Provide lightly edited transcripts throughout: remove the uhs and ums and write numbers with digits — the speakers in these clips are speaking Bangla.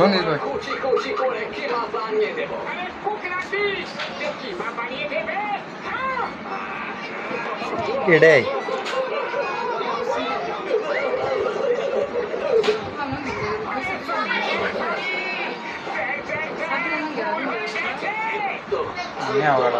নেই ভাই এটাই আমি আবার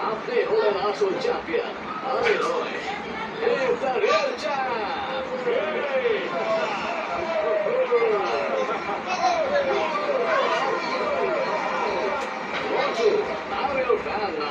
আপনি হলেন আসল চ্যাম্পিয়ন আমি নয় এটা রিয়েল আমিও ফ্যান না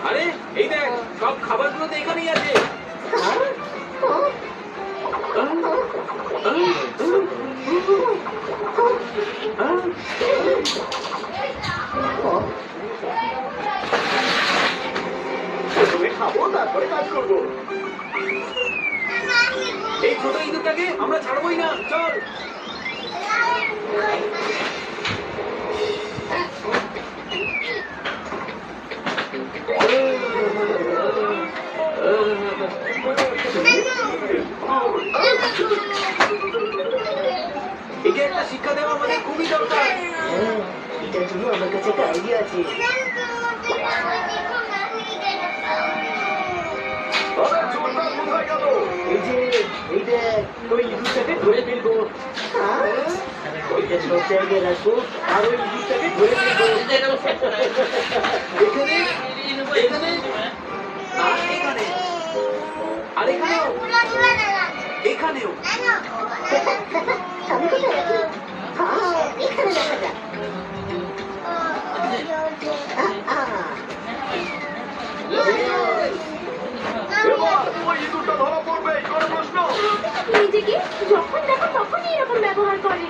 আরে এই দেখ সব খাবারগুলো তো এখানেই আছে খাবো তারপরে কাজ করবো এই ছোট ইঁদুরটাকে আমরা ছাড়বোই না চল একে একটা শিক্ষা দেওয়া আমাদের খুবই দরকার এটার জন্য আমার কাছে একটা আইডিয়া আছে এই যে দেখ ওই ইঁদুরটাকে ধরে ফেলবো। ওইটা সব জায়গায় রাখবো আর ওই ইঁদুরটাকে ধরে ফেলবো। এখানে এখানে আর এখানে আর এখানেও এখানেও। আমি কোথায় রাখি? এখানে দেখা যাক। নিজেকে যখন দেখো তখনই এরকম ব্যবহার করে।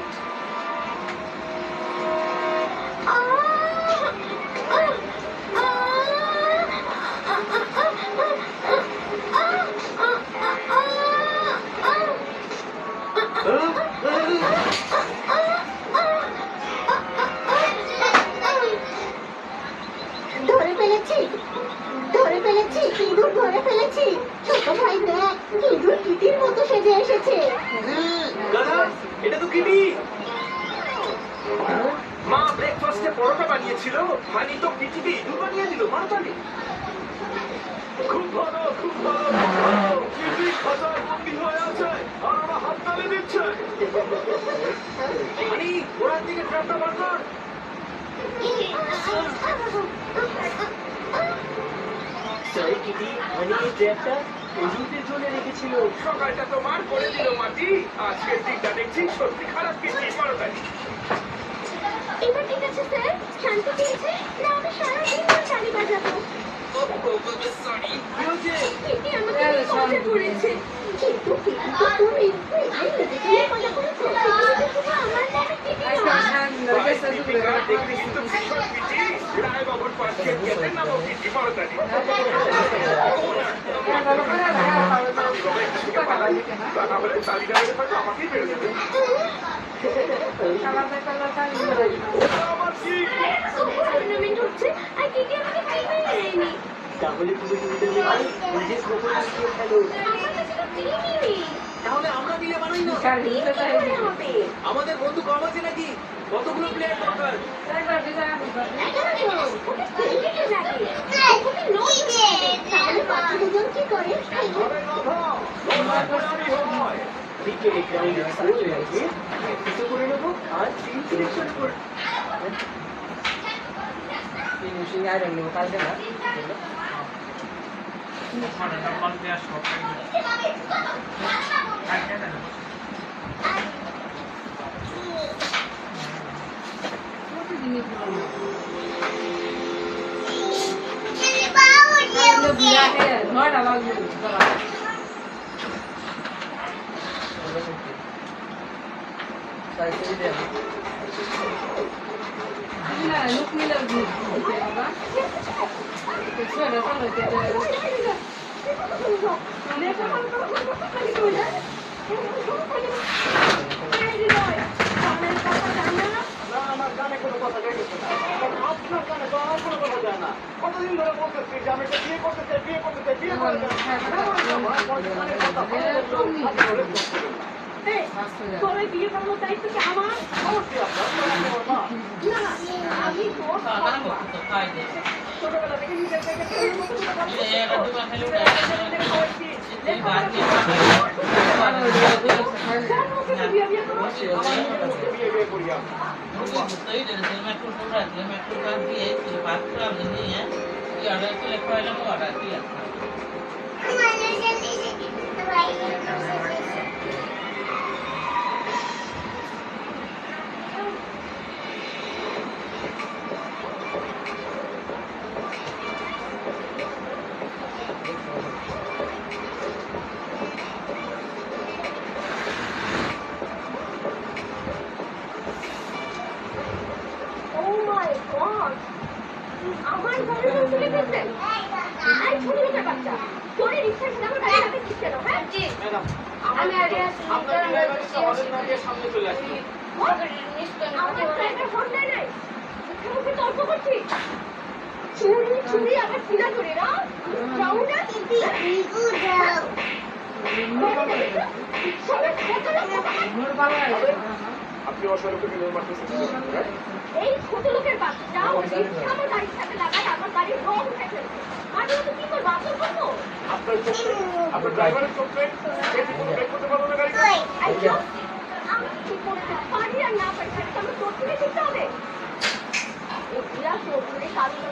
ধরে ফেলেছি, ধরে ফেলেছি, ইঁদুর ধরে ফেলেছি। ছোট ভাই দেখ, ইঁদুর কিটির মতো সেজে এসেছে। দাদা এটা তো কিটি। মা ব্রেকফাস্টে পরোটা বানিয়েছিল, হানি তো কিটিকে ইঁদুর বানিয়ে দিল। মারতালি খুব ভালো খুব ভালো। কিটি খাঁচায় বন্দী হয়ে আছে আর ওরা হাততালি দিচ্ছে। হানি ওরার দিকে ট্র্যাপটা বার কর। সরি কিটি, হানি এই ট্র্যাপটা ইঁদুরদের জন্য রেখেছিল। সকালটা তো মার করে দিল মাটি। আজকের দিনটা দেখছি সত্যি খারাপ। কিটি মারতালি। এবার ঠিক আছে স্যার, শান্তি পেয়েছে না? আমি সারাদিন ধরে তালি বাজাবো। সরি কি হয়েছে? কিটি আমাকে মজা করেছে। কিন্তু কিটি তো তুমি নিজেকে মজা করেছো। কিটি তো শুধু আমার নামে কিটি নয়। দেখতে কিন্তু ভীষণ কিটি। রায় বাবুর পাশে গেলে না কিটি মারতালি। আমাকেই বেড়ে যাবে। আমার কি টুর্নামেন্ট হচ্ছে আর কিটি আমাকে টিমেই নেয়নি। তাহলে তুমি নিজে খবর দিয়ে খেলো। আমার কাছে তো টিমই নেই। তাহলে আমরা মিলে বানাই না। টিম কি করে হবে? আমাদের বন্ধু কম আছে নাকি? কতগুলো প্লেয়ার দরকার? 11 জন। ওকে ক্রিকেটে লাগে। ওকে নোট তাহলে বাকি দুজন কি করে? বিকেলে গ্রাউন্ডে সার্কেল লাগিয়ে প্র্যাকটিসও করে নেবো আর টিম সিলেকশন করবো। আমার গানে কোনো কথা যাইতেছে না। আপনার গানে তো আমার কোনো কথা যায় না। কতদিন ধরে বলতেছি যে আমি একটা বিয়ে করতে চাই, বিয়ে করতে চাই, বিয়ে করতে চাই। তোরে বিয়ে করানোর দায়িত্ব কি আমার? অবশ্যই আপনার আমার মা। না, আমি তোর ছোটবেলা থেকে নিজের থেকে ছেলের মতো করে খাওয়াচ্ছি। বিয়ে বিয়ে করো। বিয়ে বিয়ে করি আমরা। Oh my God! আমার গাড়ি তুলে ফেলছেন। এই ছোট লোকের বাচ্চা, তোরে রিক্সায় করে আমার গাড়ি লাগাতে দিস কেন, হ্যাঁ? ম্যাডাম, আমি আগে আসি। আপনার ড্রাইভারটা আমাদের না দিয়ে সামনে চলে আসি। আমার ড্রাইভার ফোন দেয় নাই। মুখে তর্ক করছিস? চুরি চুরি আবার চিনা চুরি না? যাও না? সবাই কত লোক আপনি অসরকে বিনয় মারতেছেন। এই ছোট লোকের বাচ্চা ওই রিক্সা আমার গাড়ির সাথে লাগায় আমার গাড়ির রং উঠে ফেলছে। আমি তো কি করবো? আপনি করবো? আপনার চোখ নেই, আপনার ড্রাইভারের চোখ নেই, সে কি কোনো ব্রেক করতে পারবে না গাড়িটা? আচ্ছা, আমি কি করতে পারি আর না পারি সেটা তো আমার তোর থেকে শিখতে হবে। এগুলা তোরে কারণ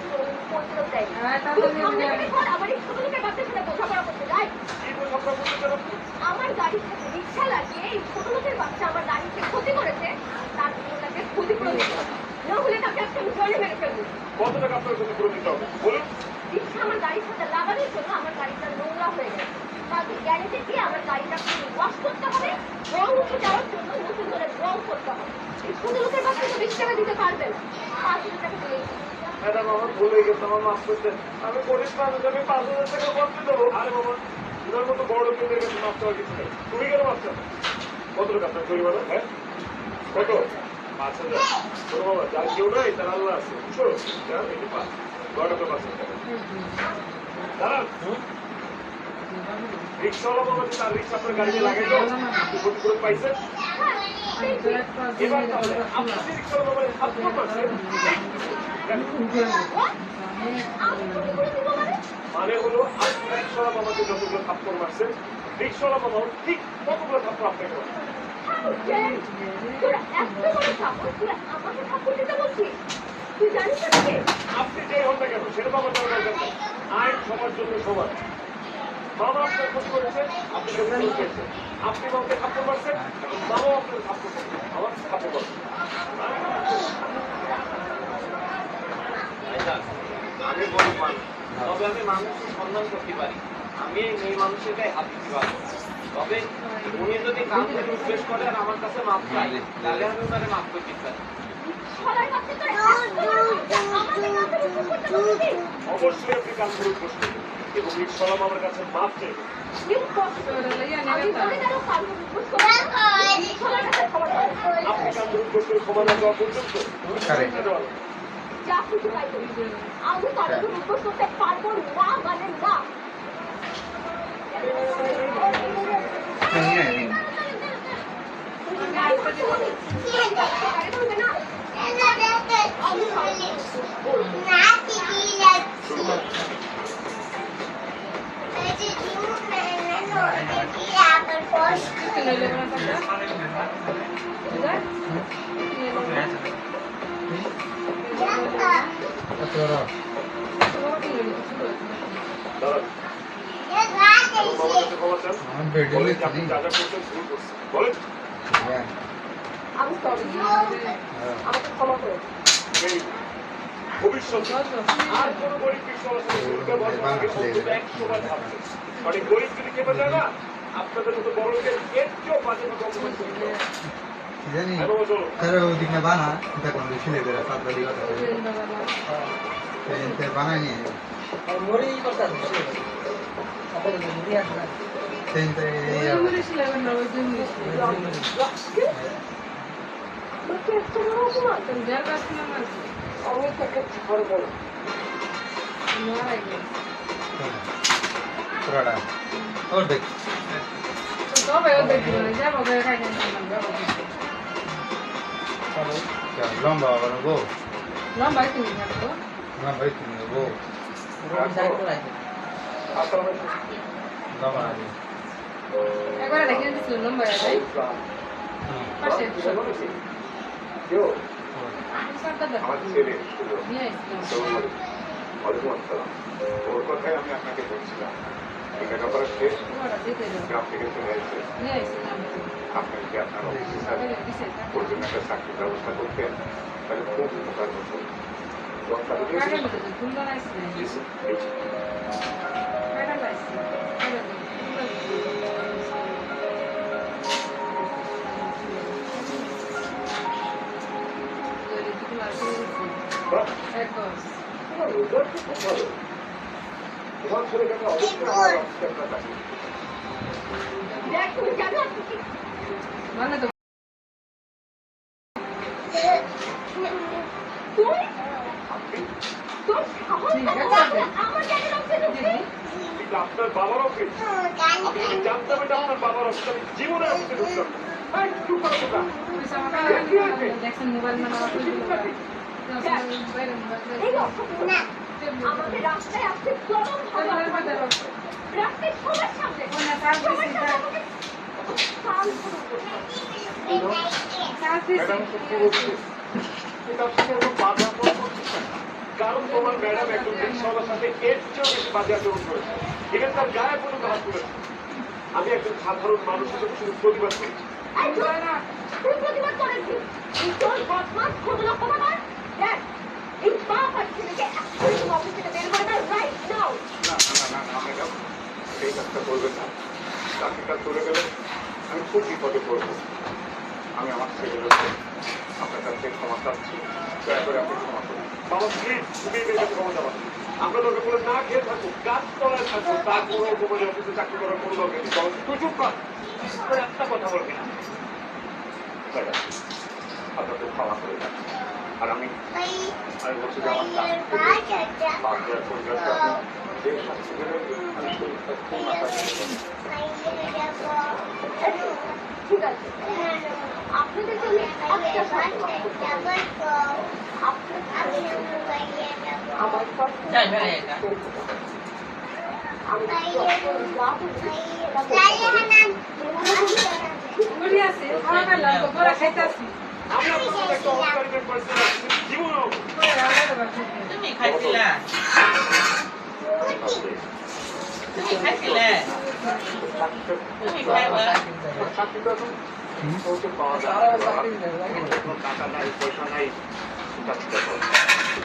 করতে দেয় তুই সামনে থেকে ঘর আমার এই ছোট লোকের বাচ্চা সেটা বোঝাপড়া করতে যায়। কি বোঝাপড়া করতে চান আপনি? আমার গাড়ির সাথে রিক্সা লাগিয়ে এই ছোট লোকের বাচ্চা আমার গাড়িতে ক্ষতি করেছে, তার জন্য তাকে ক্ষতিপূরণ দিতে হবে। না হলে তাকে আজকে আমি জলে মেরে ফেলবো। কত টাকা আপনার ক্ষতি করে দিতে হবে বলুন? রিক্সা আমার গাড়ির সাথে লাগানোর জন্য আমার গাড়িটা নোংরা হয়ে গেছে, তাকে গ্যারেজে গিয়ে আমার গাড়িটা ওয়াশ করতে হবে, রং উঠে যাওয়ার জন্য নতুন করে রং করতে হবে। এই ছোট লোকের বাচ্চা তো 20 টাকা দিতে পারবে না, 5,000 টাকা দিয়ে ম্যাডাম আমার ভুল হয়ে গেছে, আমার মাফ করতেন। আমি গরিব মানুষ, আমি 5,000 টাকা বলতে দেবো। আরে বাবা, ওনার মতো বড় লোকেদের কাছে মাফ চাওয়ার কিছু নেই। তুমি কেন মাফ চাও? কত টাকা আপনার পরিবারে? হ্যাঁ, কত? 5,000। শোনো বাবা, যার কেউ নাই তার আল্লাহ আছে, বুঝছো? যার এই যে 5,000 টাকা। দাঁড়ান, রিক্সাওয়ালা বাবা যে তার রিক্সা আপনার গাড়িতে লাগাইলো, আপনি ক্ষতিপূরণ পাইছেন? এবার তাহলে আপনি যে রিক্সাওয়ালা বাবার থাপ্পড় মারছেন, মানে হলো আপনি রিক্সাওয়ালা বাবাকে যতগুলো থাপ্পড় মারছেন, রিক্সাওয়ালা বাবাও ঠিক ততগুলো থাপ্পড় আপনাকে মারছেন। তোরা এত বড় সাহস, তোরা আমাকে ঠাকুর দিতে বলছিস? তুই জানিস না কে? আপনি যে হন না কেন সেটা বাবা জানার দরকার নেই। আইন সবার জন্য সমান। বাবা আপনার ক্ষতি করেছে, আপনি ক্ষতি করেছেন। আপনি বাবাকে থাপ্পড় মারছেন, এখন বাবাও আপনার থাপ্পড় করছে, আমার থাপ্পড় করছে। আমি গরিব মানুষ, তবে আমি মানুষের সম্মান করতে পারি। আমি এই মেয়ে মানুষের গায়ে হাত দিতে পারবো। তবে উনি যদি কাউকে রিকোয়েস্ট করে আর আমার কাছে মাপ চাই, তাহলে আমি ওনারে মাফ করতে পারি। সবার কাছে তোরা এত বড় সাহস, আমাদের কাছে রুকু করতে বলছিস? অবশ্যই আপনি কান ধরে প্রশ্ন করুন এবং রিক্সাওয়ালা বাবার কাছে মাপ চাইবেন। আমি বলে গেল কারণ রুকু করে সবার কাছে খবর পাবো। আপনি কান ধরে প্রশ্ন ক্ষমা না দেওয়া পর্যন্ত Correct. যা কিছু তাই করিস। আমি কারণ রুকু করতে পারবো না মানে না। দাঁড়ান, আমার বাবার কাছে ক্ষমা চান। বলেন যে আপনি যা যা করছেন ভুল করছেন। বলেন। আমি সরি, আমাকে ক্ষমা করে দিন। এই ভবিষ্যতে আর কোনো গরিব রিক্সাওয়ালার সাথে দুর্ব্যবহার করার আগে অন্তত 100 বার ভাববেন। মানে গরিব যদি খেপে যায় না, আপনাদের মতো বড় লোকের এর চেয়েও বাজে কথা অপমান করতে হবে। জানি হ্যাঁ বাবা, চলো। তারা ওদিক না বানা এটা কোন ছিলে বেরা সাত বাড়ি কথা বানায় নিয়ে তোকে এত বড় অপমান? আমি তোকে ছাড়বো না। পুরাটা ওর দেখ লম্বা বানাবো লম্বা তুমি নেবো লম্বা একবার দেখে দিছিল নম্বর আছে পাশে কেউ? সরকার আমার ছেলে ছিল। নিয়ে আসলাম ওয়ালাইকুম আসসালাম। ওর কথাই আমি আপনাকে বলছিলাম। এই লেখাপড়া শেষ, ওরা দিতে দাও গ্রাম থেকে চলে আসছে। নিয়ে আসলাম আপনি কি আপনার অফিসে স্যার ওর জন্য একটা চাকরির ব্যবস্থা করতেন, তাহলে খুব উপকার হতো। দরকার হলে কাগজ দিতে সুন্দর আছে জি, স্যার। এই যে, কাগজ আছে বাহ, একদম তোমার রোজগার তো খুব ভালো। তোমার ছেলেকে আমি অবশ্যই আমার অফিসে আপনার চাকরি দেব। দেখ তুমি জানো আজকে কি মানে তো তুই আপনি তোর সাহস ঠিক কত আছে। বড়? আমার জায়গায় রক্ত ঢুকছিস? এটা আপনার বাবার অফিস। আপনি যদি জানতাম এটা আপনার বাবার অফিস, আমি জীবনে অফিসে ঢুকতাম না। এই, চুপ করো তোমরা। পুলিশ আমাকে দেখছেন মোবাইল মানে আমার এই অসভ্য। আমাকে রাস্তায় আসতে চরম ভালো রাস্তায় সবার সামনে ওনা চাল সবার দিছি সামনে আমাকে কাল শুরু করতে চাল দিছি ম্যাডাম সত্যি বলছি এটা আসলে এরকম বাজে আচরণ করছিস না। কারণ তোমার ম্যাডাম একজন রিক্সাওয়ালার সাথে এর চেয়েও বেশি বাজে আচরণ করেছে, এখানে তার গায়ে পর্যন্ত হাত তুলেছে। আমি একজন সাধারণ মানুষ হিসেবে শুধু প্রতিবাদ করেছি। এই চল না তুই প্রতিবাদ করেন কি এই তোর বদমাস খোঁজ লক্ষ্য না দেখ এই বাপ আর ছেলেকে এক্ষুনি তুমি অফিস থেকে বের করে দাও রাইট নাও না না না না ম্যাডাম, এই কাজটা করবেন না। চাকরিটা চলে গেলে আমি খুব বিপদে পড়বো। আমি আমার ছেলের উপর আপনার কাছে ক্ষমা চাচ্ছি, দয়া করে আপনি ক্ষমা করুন। বাবা প্লিজ, তুমি এই মেয়েটাকে ক্ষমা চাওয়া। আমরা দরকার করে না খেয়ে থাকুক, কাজ তলায় থাকুক, তারপরেও তোমাদের অফিসে চাকরি করার কোনো দরকার নেই। বরং তুই চুপ কর, তোর একটা কথা বলবি না। ম্যাডাম, আপনাকে ক্ষমা করে দেন। আর আমি বলছি যে আমার বাংলার পরিবারটা যে শাস্তি দেবেন, আমি সেই শাস্তি মাথা দিয়ে ঠিক আছে আপনাদের জন্য একটা আমার মুড়ি আছে খাওয়া খাইলাম তো বড় খাইতাছি আমি আপনার সাথে একটা অস্কারিমেন্ট পার্সোনাল জীবনও পরে আলাদা বাকি তুমি খাইছিলা তুমি খাইছিলে তুমি খাইবা চাকরিটা এখন সহজে পাওয়া যায় না। কোনো টাকা নাই, পয়সা নাই, চাকরিটা করো।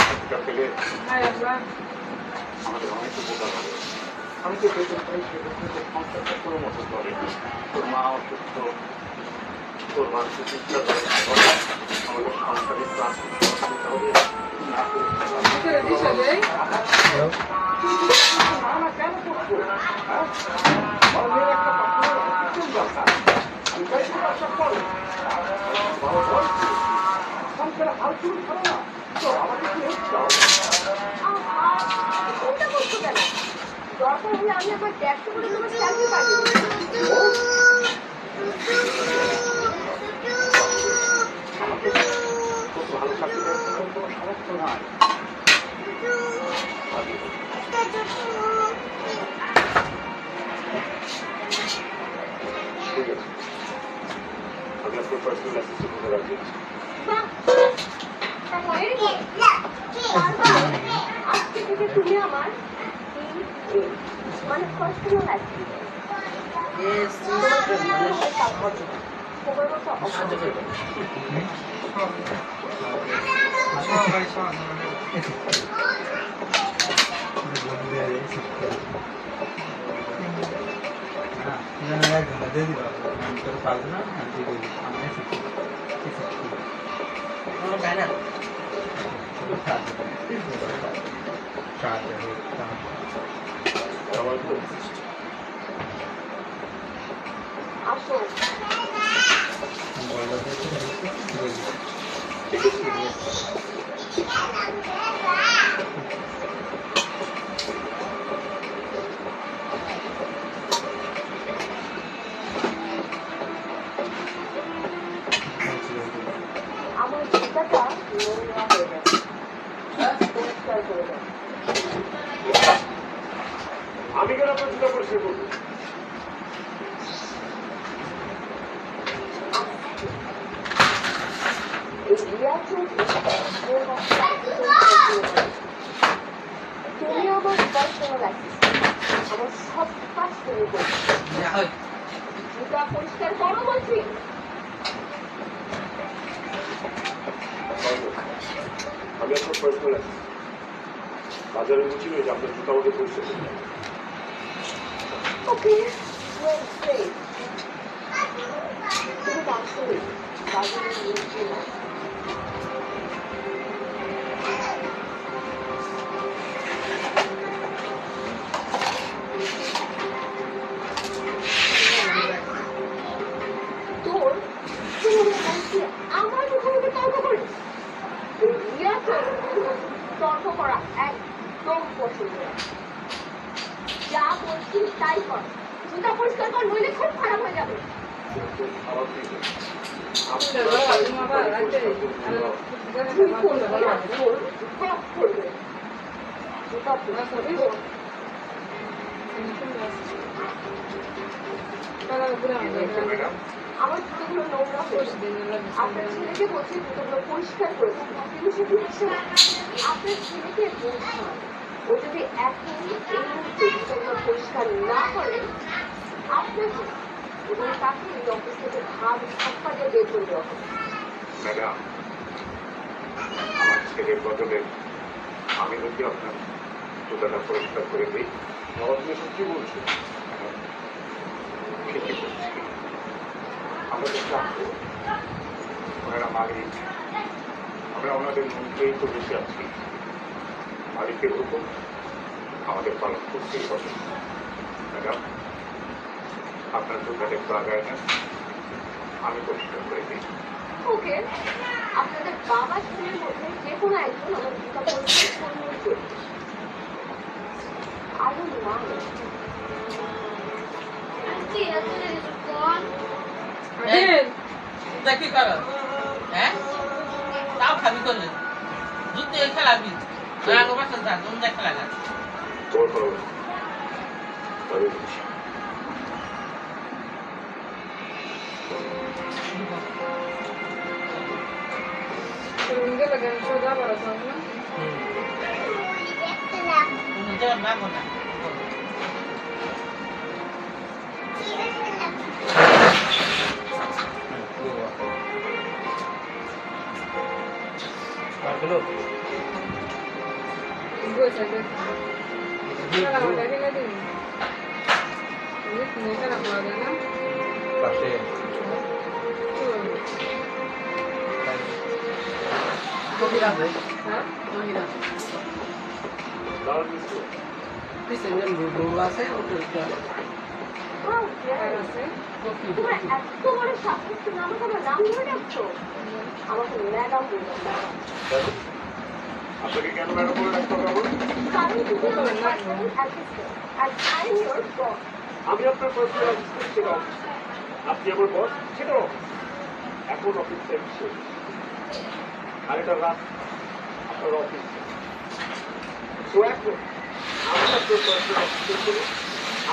চাকরিটা পেলে আয় আল্লাহ আমাদের অনেক উপকার হবে। আমি তো বেতন পাই, সেক্ষেত্রে তো সংসারটা কোনো মতো করে। তোর মা অসুস্থ, তোর মানুষের চিকিৎসা করে, আমাদের সংসারের প্রাথমিক অসুবিধা হবে না করে ভিতরে দিছো দেই না কেন করবো? হ্যাঁ? আমার মেয়ের একটা পার্সোনাল দরকার। আমি চাই তুমি ব্যবসা করো। বাবা বল, সংসারে হালচুল ছাড়ো না। তো আমাকে কি হেল্প চাও? চিন্তা করছো কেন দরকার হলে আমি আমার ব্যবসা করে তোমার চাকরি পাবো আমাকে খুব ভালো চাকরি দেওয়ার জন্য কোনো সমস্যা নাই। ঠিক আছে, আমি আপনার পার্সোনাল অ্যাসিস্ট্যান্ট হতে রাজি আছি। আজকে থেকে তুমি আমার মানে পার্সোনাল আছে আমার তো আসো আমার জুতাটা নোংরা হয়ে গেছে পরিষ্কার করে দাও আমি কেন আপনার জুতা পরিষ্কার করবো? তুমি আমার পার্সোনাল অ্যাসিস্ট্যান্ট আমার সব কাজ তুমি করবে জুতা পরিষ্কার করো বলছি আমি আপনার পার্সোনাল অ্যাসিস্ট্যান্ট। বাজারে বুঝি যে আপনার জুতা আমাকে পরিষ্কার করতে হবে। ওকে তুমি বাসরে বাজারে নিয়ে না তোর আমার মুখোমুখি তর্ক করিস তর্ক করা একদম পছন্দ না। যা বলছিস তাই কর জুতা পরিষ্কার কর নইলে খুব খারাপ হয়ে যাবে কিন্তু খারাপ নেই। বাবা রাতে তুই করবি আর তোর বাপ করবে জুতা পরিষ্কার কর। আমি ম্যাডাম আমার জুতোগুলো নোংরা হয়েছে। আপনার ছেলেকে বলছি জুতোগুলো পরিষ্কার করে দিন, কিন্তু সে দিচ্ছে না। আপনার ছেলেকে বলছেন ও যদি এখন এই মুহূর্তে জুতোগুলো পরিষ্কার না করে আপনাকে এবং তাকে এই অফিস থেকে ভাব ছাপ্পা দিয়ে বের করে দেওয়া হবে। ম্যাডাম আমার ছেলের বদলে আমি যদি আপনার জুতাটা পরিষ্কার করে দিই বাবা তুমি সত্যি বলছো ঠিকই বলছি আমরা তো চাচ্ছি ওনারা মালিক আমরা ওনাদের মধ্যেই তো বেশি আছি মালিকের হুকুম আমাদের পালন করতেই হবে ম্যাডাম আপনার জুতাটা একটু আগায় নেন আমি পরিষ্কার করে দিই ওকে, আপনাদের বাবা ছেলের মধ্যে যে কোনো একজন আমার জুতা পরিষ্কার করলেই করবে। I don't mind. আন্টি আসলে কোন দেখি কর হ্যাঁ তাও খাবি করলে যুদ্ধে খেলাবি রাগ বাসন থাক অন্য খেলা গা তোর করো তবে বুঝি জবাব না বল না পারগুলো পাশে দাঁড়ান মিস্ত্রি তোমার এত বড় সাহস তুমি আমাকে আমার নাম ধরে ডাকছো? আমাকে ম্যাডাম বললাম ম্যাডাম, আপনাকে কেন ম্যাডাম বলে রাখতে হবে আমার? কারণ তুমি আমার পার্সোনাল অ্যাসিস্ট্যান্ট আর আই এম ইয়োর বস। আমি আপনার পার্সোনাল অ্যাসিস্ট্যান্ট সেটা অফিস আপনি আমার বস সেটা অফিস এখন অফিস টাইম শেষ আর এটা রাত আপনার অফিস তো এখন আমি আপনার পার্সোনাল অ্যাসিস্ট্যান্ট করি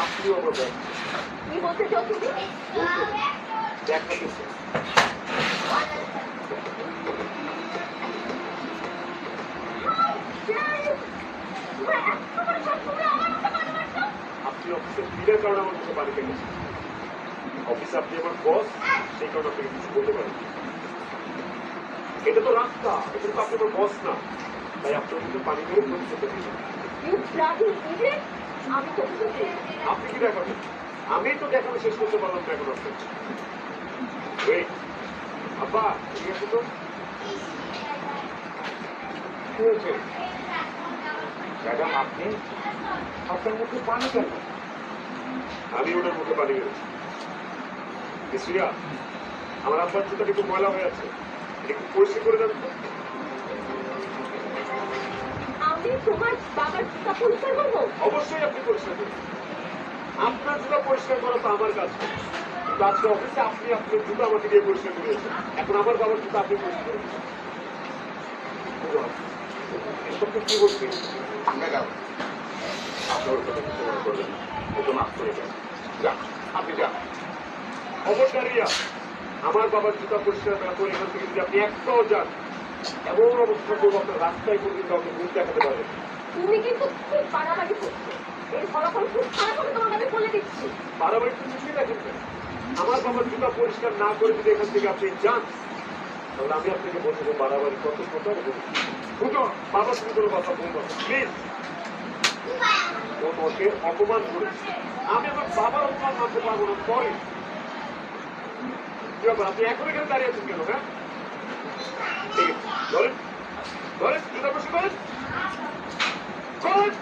আপনিও আমার বস কি বলতে চাও তুমি? দেখা দিচ্ছে আপনি অফিসের ভিড়ের কারণে আমার কাছে পানি পেয়েছেন অফিসে আপনি আমার বস সেই কারণে আপনাকে কিছু বলতে পারেন এটা তো রাস্তা এটা তো আপনি আমার বস না তাই আপনার কিন্তু পানি করে পরিচিত You bloody idiot! আমি তো বুঝেছি। আপনি কি দেখাবেন আমি তো দেখানো শেষ করতে পারলাম না এখন আপনার ওয়েট আব্বা ঠিক আছে তো কি হয়েছে ম্যাডাম আপনি আপনার মুখে পানি কেন আমি ওনার মুখে পানি বেরোচ্ছি মিস্ত্রিয়া আমার আব্বার জুতাটা একটু ময়লা হয়ে আছে একটু পরিষ্কার করে দেন তো আমি তোমার বাবার জুতা পরিষ্কার করবো? অবশ্যই আপনি পরিষ্কার করুন আপনার জুতা পরিষ্কার করা তো আমার কাজ কিন্তু আজকে অফিসে আপনি আপনার জুতা আমাকে দিয়ে পরিষ্কার করিয়েছেন এখন আমার বাবার জুতা আপনি পরিষ্কার করুন এসবকে কি বলছি ম্যাডাম আপনার কথা কিছু মনে করবেন একটু মাফ করে দেন যান আপনি যান খবরদারিয়া আমার বাবার জুতা পরিষ্কার না করে এখান থেকে যদি আপনি একটাও যান এমন অবস্থা করবো আপনার রাস্তায় কোনদিন কাউকে ভুল দেখাতে পারবেন তুমি কিন্তু খুব বাড়াবাড়ি করছো। এই ফলাফল খুব খারাপ হবে তোমাকে আমি বলে দিচ্ছি। বাড়াবাড়ি তো কিছুই দেখেন না। আমার বাবার জুতা পরিষ্কার না করে যদি এখান থেকে আপনি যান তাহলে আমি আপনাকে বলবো বাড়াবাড়ি কত কত বুঝো বাবা তুমি কোনো কথা বলবো প্লিজ ওকে অপমান করেছি আমি আমার বাবার অপমান মানতে পারবো না পরে কি ব্যাপার আপনি এখন এখানে দাঁড়িয়ে আছেন কেন হ্যাঁ ঠিক আছে ধরেন ধরেন জুতা পরিষ্কার করেন করেন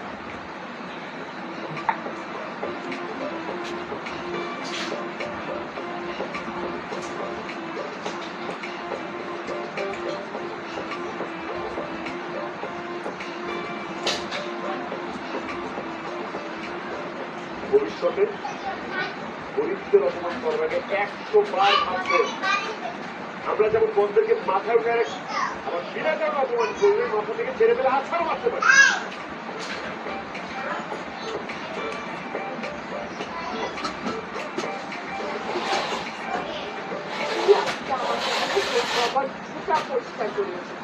ভবিষ্যতে গরিবদের অপমান করার আগে 100 বার ভাববেন আমরা যেমন বন্ধুদেরকে মাথায় উঠে রাখি আবার বিনা কারণে অপমান করলে মাথা থেকে ছেড়ে ফেলে আছাড়ও মারতে পারি বাসা পরিষ্কার করিয়েছে।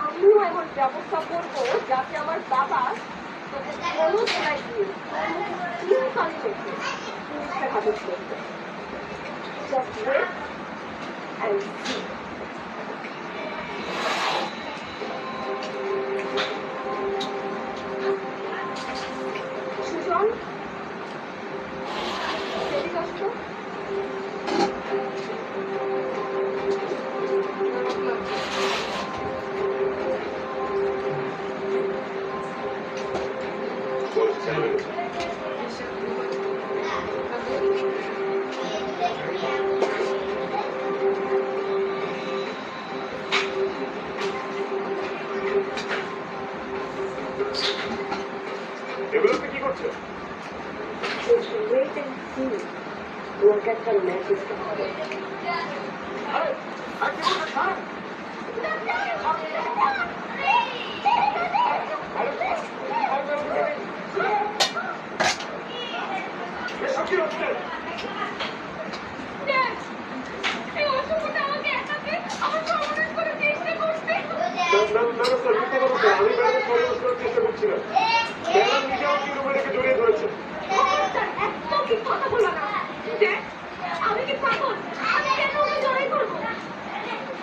আমিও এমন ব্যবস্থা করবো যাতে আমার বাবা তোকে কোনো জায়গায় দিয়ে চিরকাল রেখে পুলিশের হাতে করবে। Just wait and see. Sujan, এদিকে আসতো। এগুলোতে কি করছে? Wait and see. Look at the message. আরে আর কি বলছে? ছাড়। এসব কি হচ্ছে? এই অসুখটা আমাকে একাকে আমার সমাধান করে চেষ্টা করতে। না স্যার, মিথ্যা কথা স্যার। আমি ম্যাডামের সর্বনাশ করার চেষ্টা করছিলাম। ম্যাডাম নিজে আমাকে রুমে রেখে জড়িয়ে ধরেছে। একদম ঠিক কথা বলো না। দেখ, আমি কি পাগল? আমি কেন ওকে জড়াই করবো?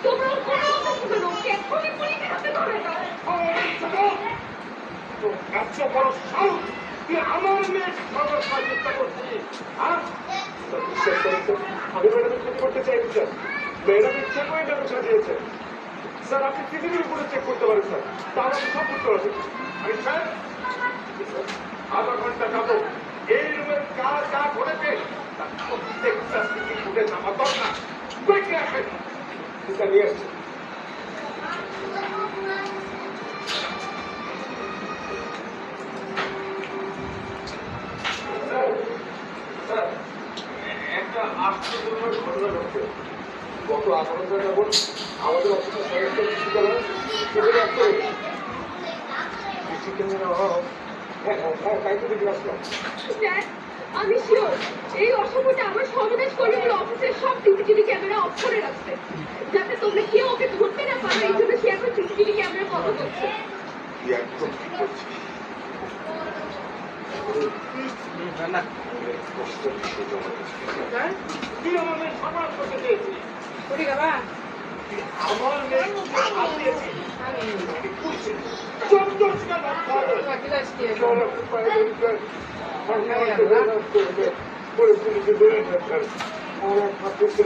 তোমরা ওর কোনো কথা শুনে না। ওকে এক্ষুনি পুলিশের হাতে ধরে দাও। তো এত বড় সাহস! তুই আমার মেয়ের সর্বনাশ করার চেষ্টা করছিস, হ্যাঁ? স্যার, বিশ্বাস করুন স্যার, আমি ম্যাডামের ক্ষতি করতে চাইনি স্যার। ম্যাডাম ইচ্ছা করে ম্যাডাম সাজিয়েছে। স্যার, আপনি সিসিটিভির উপরে চেক করতে পারেন স্যার। তাহলে আপনি সব বুঝতে পারবেন। আমি স্যার আধা ঘন্টা যাবো এই রুমের যা যা ঘটেছে তার প্রত্যেকটা সিসি ফুটেজ আমার দরকার। কুইকলি আসেন। স্যার, নিয়ে আসছি। স্যার, একটা আশ্চর্যজনক ঘটনা ঘটছে। গত 18 ঘন্টা যাবৎ আমাদের অফিসের সমস্ত শিশুরা তাই তো দেখে আসলাম। দেখ, আমি শিওর এই অসুখটা আমার সর্বনাশ করে ওর অফিসের সব সিসিটিভি ক্যামেরা অফ করে রাখছে, যাতে তোমরা কেউ ওকে ধরতে না পারো। এই জন্য সে এখন সিসিটিভি ক্যামেরা বন্ধ করছে। তুই একদম ঠিক করছিস। না কষ্ট বিষয় জমা তুই আমার মেয়ে সর্বনাশ করতে চেয়েছিস। ওরে বাবা, আমার মেয়ে হারিয়েছিস। আমি চোদ্দ শিকার ভাবতে হবে। তোমাকে আজকে পরিস্থিতিতে ধরে থাকার ওরা ভাবতেছে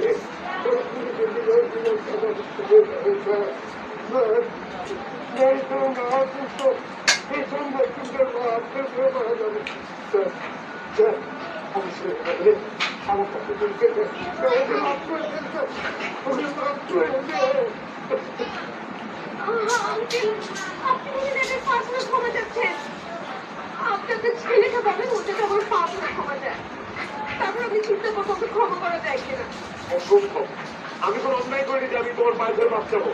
আপনি নিজেদের পার্সোনাল ক্ষমা যাচ্ছেন। আপনাদের ছেলেটা পাবেন, ওটা আমার পার্সোনাল ক্ষমা যায়। তারপর আপনি চিন্তা করবো ওকে ক্ষমা করা যায় কিনা। অসম্ভব। আমি কোনো অন্যায় করিনি যে আমি তোমার পায়ে ধরে মাপ চাবো।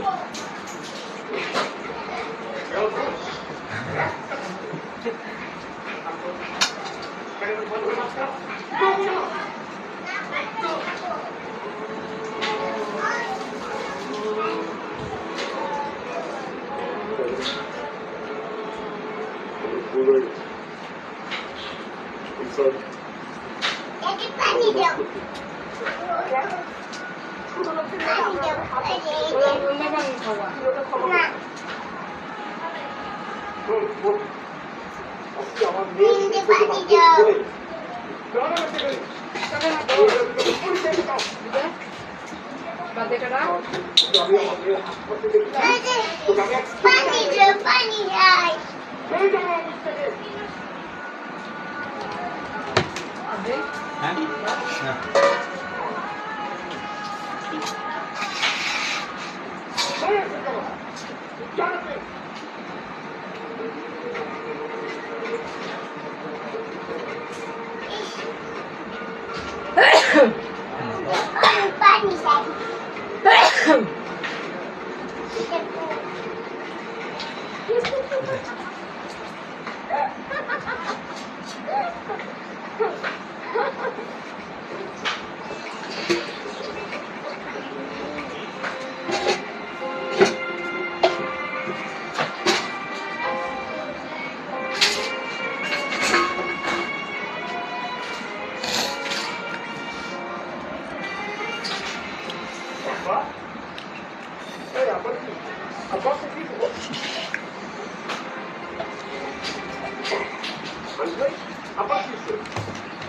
ছোট লোকদের মধ্যে আপনার হাত আছে। অন্য পানি খাওয়া। ওকে ক্ষমা আমার মেয়ে বাদে কাটা হ্যাঁ না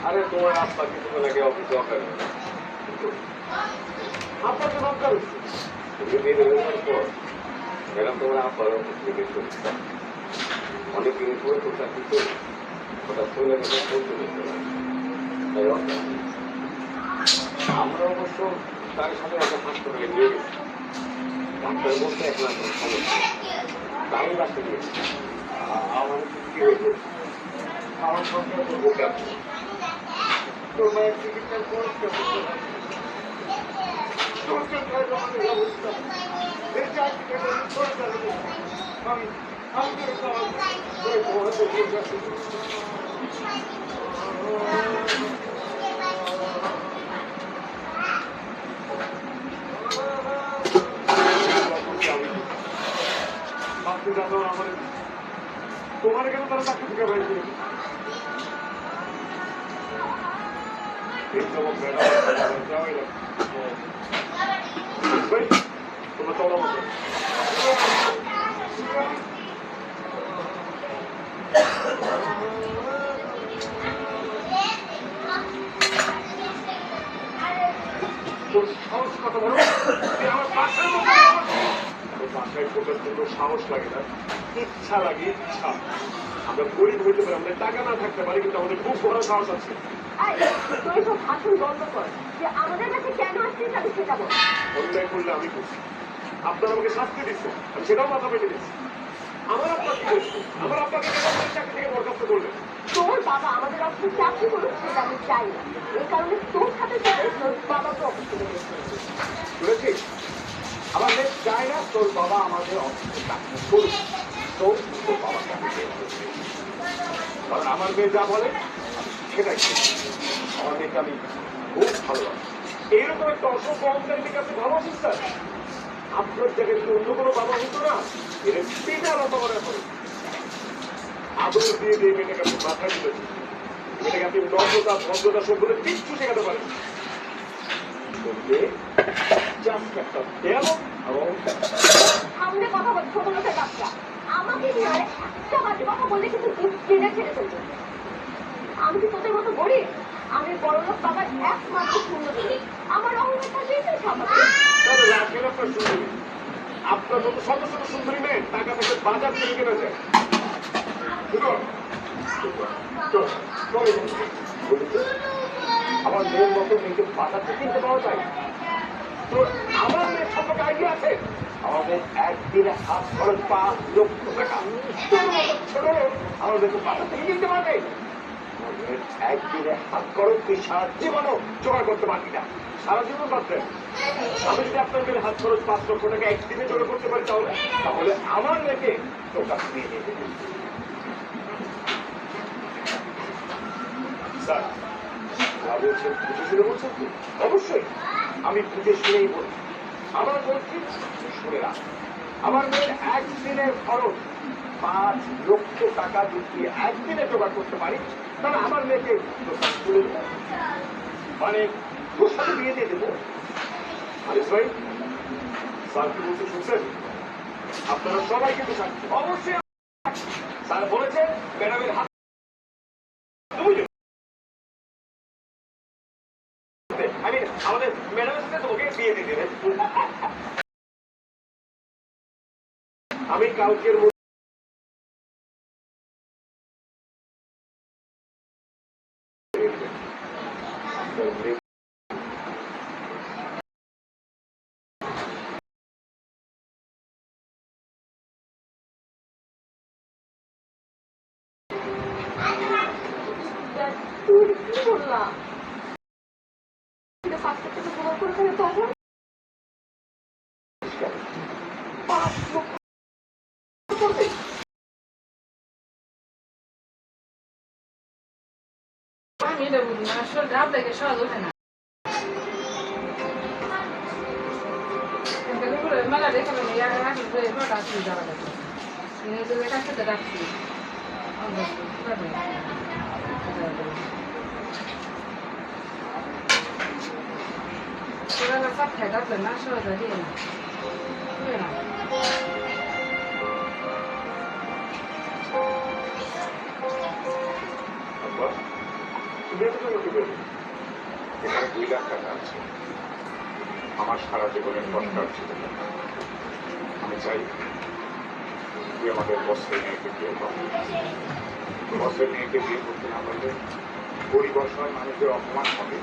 আরে তোমার আব্বা কিন্তু নাকি অফিসে অফার আব্বাকে দরকার তুমি বের হওয়ার পর ম্যাডাম তোমার আব্বার অফিস থেকে চলছে অনেক দিন পরে তো চাকরি করি ওটা চলে গেলে বলতে দিতে পারি তাই আমরা অবশ্য তার সাথে একটা হাসপাতালে নিয়ে গেছি ডাক্তার বলতে এখন আর কোনো সমস্যা তাই বাসে গিয়েছি আমার কি হয়েছে আমার সঙ্গে করবো কেন তোর মায়ের চিকিৎসার খরচ কেমন তোমার কেন তারা চাকরি থেকে পাইছে তোমরা চলো সাহস কথা বলো আমার বাসায় ঢোকার জন্য সাহস লাগে না ইচ্ছা লাগে ইচ্ছা আমরা গরিব হইতে পারি আমাদের টাকা না থাকতে পারি কিন্তু আমাদের খুব বড় সাহস আছে তুই সব ভাষণ বন্ধ কর যে আমাদের কাছে কেন আসছিস আমি সেটা বল অন্যায় করলে আমি বুঝি আপনার আমাকে শাস্তি দিচ্ছে আমি সেটাও মাথা পেতে দিচ্ছি আমার আব্বা কি করছে আমার আব্বাকে চাকরি থেকে বরখাস্ত করলেন তোর বাবা আমাদের অফিসে চাকরি করুক সেটা আমি চাই না এই কারণে তোর সাথে সাথে তোর বাবাকে অফিসে শুনেছিস আমাদের চাই না তোর বাবা আমাদের অফিসে চাকরি করুক তোর বাবা চাকরি কারণ আমার মেয়ে যা বলে সেটাই আমার মেয়েকে আমি খুব ভালোবাসি এইরকম একটা অসংখ্য অহংকারী মেয়েকে আপনি ভালোবাসেন স্যার আপনার জায়গায় যদি অন্য কোনো বাবা হতো না এটা পিতা বাবা মনে করে আদর দিয়ে দিয়ে মেয়েটাকে আপনি মাথায় তুলেছেন মেয়েটাকে আপনি নম্রতা ভদ্রতা সম্পর্কে কিচ্ছু শেখাতে পারেন সামনে কথা বল ছোট লোকের বাচ্চা আমাকে নিয়ে একটা বাজে কথা বললে কিন্তু ছেড়ে ছেড়ে ফেলবে আমি কি তোদের মতো গরিব আমি বড় লোক বাবার একমাত্র শূন্য দেবে আমার অহংকার থাকলেই তো স্বাভাবিক আপনার মতো শত শত সুন্দরী মেয়ে টাকা পয়সা বাজার থেকে কেনা যায় আমার মেয়ের মতো মেয়েকে বাজার থেকে কিনতে পাওয়া যায় তো আমার মেয়ের সম্পর্কে আইডিয়া আছে আমাদের একদিনে হাত খরচ 5 লক্ষ টাকা ছোট আমার মেয়েকে বাজার থেকে কিনতে পারবে একদিনে হাত খরচ তুই সারা জীবনও জোগাড় করতে পারবি না সারা জীবন পারতেন আমি যদি আপনার মেয়ের হাত খরচ 5 লক্ষ টাকা একদিনে জোগাড় করতে পারি তাহলে আমার মেয়েকে তোর কাছে নিয়ে নিয়ে দেবে স্যার বলছেন বুঝে শুনে বলছেন কি অবশ্যই আমি বুঝে শুনেই বলছি আমার বলছি শুনে রাখ আমার মেয়ের একদিনের খরচ 5 লক্ষ টাকা যদি একদিনে জোগাড় করতে পারি তাহলে আমার মেয়েকে দোকান তুলে দেবো মানে তোর সাথে বিয়ে দিয়ে দেবো আলিস ভাই স্যার কি বলছে শুনছেন আপনারা সবাই কিন্তু অবশ্যই স্যার বলেছে ম্যাডামের হাত আমাদের ম্যাডামের সাথে তোমাকে বিয়ে দিয়ে দেবেন আমি কালকের তুই কি বললাম ফার্স্ট থেকে জোগাড় করে ফেলে তখন 5 লক্ষ করবে আমি এটা বুঝি না আসলে আপনাকে সহজ ওঠে না মেলা দেখে রাখি রাখছি যাওয়া যাবে কাছে রাখছি সব খাই থাকলে না সহজ দিয়ে না তুমি এত জন্য কি বলবে? এখানে 2 লাখ টাকা আছে। আমার সারা জীবনের কষ্ট ছিল। আমি চাই তুই আমাদের বসের মেয়েকে বিয়ে কর। বসের মেয়েকে বিয়ে করতে না পারলে গরিব অসহায় মানুষের অপমান হবে।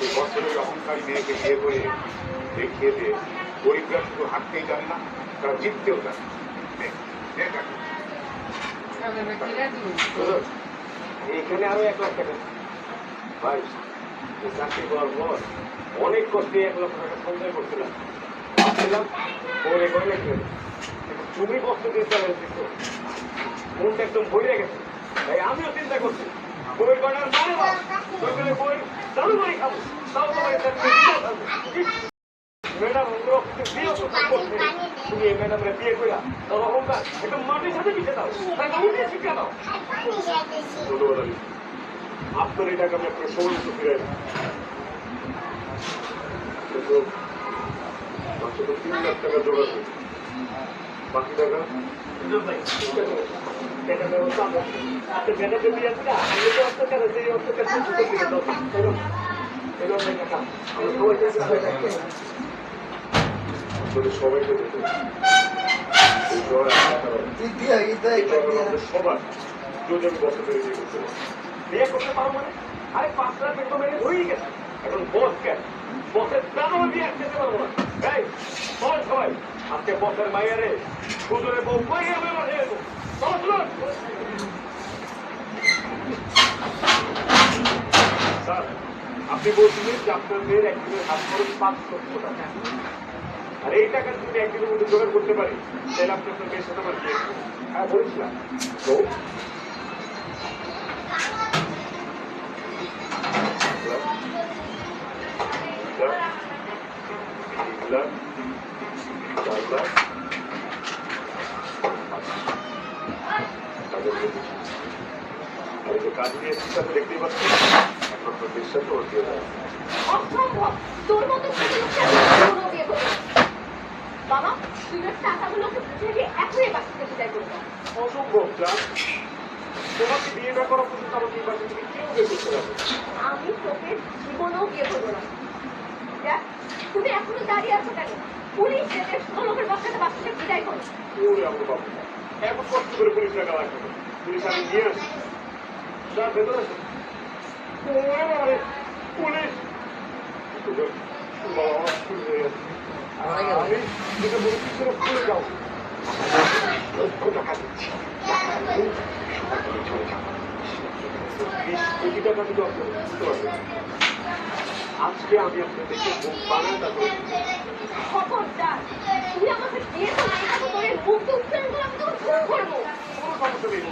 এই বছর ওই অহংকারী মেয়েকে বিয়ে করে দেখিয়ে দিয়ে গরিবরা শুধু হাঁটতেই জানে না, তারা জিততেও জানে। এইখানে আরো 1 লাখ টাকা ভাই, চাকরি করার পর অনেক কষ্টে 1 লক্ষ টাকা সঞ্চয় করছিলাম, ভাবছিলাম ওরে করে লেখলেন, কিন্তু তুমি কষ্ট দিয়ে চালাই দিচ্ছ, মনটা একদম ভরে গেছে। তাই আমিও চিন্তা করছি বই করার মানে বই চালু করে খাবো, তাও তোমার ম্যাডাম বিয়ে করছে, তুমি এই ম্যাডামরা বিয়ে করা তার অহংকার একদম মাটির সাথে পিছিয়ে দাও, তাকে উঠে শিক্ষা দাও। ধন্যবাদ আলী, আপনার এই টাকা আমি আপনার সময় মতো ফিরে কিন্তু মাত্র তো 3 লাখ টাকা জোগাড় হয়েছে, বাকি টাকা সবাইকে দিতে সবার যদি আমি বছর ধরে বিয়ে করতে পারি। বিয়ে করতে পারো মানে? আরে 5 লাখ বেতন মেরে হয়েই গেছে, এখন বস কেন? বসের দামও বিয়ে খেতে পারবো না। এই বল সবাই, আজকে বসের মাইয়ারে সুন্দরে বউ পাইয়ে আমি মাঠে যাবো। স্যার, আপনি বলছিলেন যে আপনার মেয়ের একদিনের হাত খরচ 5 লক্ষ টাকা, আর এই টাকা যদি একদিনের মধ্যে জোগাড় করতে পারি তাহলে আপনি আপনার মেয়ের সাথে আমার বিয়ে করবেন। হ্যাঁ বলেছিলাম তো কাজ নিয়ে এসেছি দেখতেই পাচ্ছি, এখন আপনার বিশ্বাস ওর দিয়ে দেয়। অসম্ভব, তোর মতো ছোট লোককে আমি কখনো বিয়ে করবো না। বাবা, তুই ওর টাকাগুলোকে বুঝে দিয়ে এখনই বাসা থেকে বিদায় করবো। অসম্ভব যা, তোমাকে বিয়ে না করা পর্যন্ত আমাকে এই বাসা থেকে কেউ বের করতে পারবে না। আমি তোকে জীবনেও বিয়ে করবো না। দেখ, তুমি এখনো দাঁড়িয়ে আছো কেন? পুলিশ যেতে ছোট লোকের বাচ্চাকে বাসা থেকে বিদায় করো। ওরে আমার বাবু, এত কষ্ট করে পুলিশ টাকা লাগবে না, পুলিশ আমি নিয়ে আসি। যা ভেতরে আসো। ওরে বাবা রে, পুলিশ বাবা আমার ভুল হয়ে গেছে। আমি যেটা বলেছি সেটা ভুলে যাও। লক্ষ টাকা দিচ্ছি, চলে যাও। 20 কোটি টাকা কিন্তু আপনার বুঝতে পারবেন। আজকে আমি আপনাদেরকে মুখ বানায় তারপরে খবরদার, তুই আমাকে বিয়ে করলে এই কথা তোর মুখ দিয়ে উচ্চারণ করে আমি তোকে খুন করবো। কোনো সমস্যা নেই,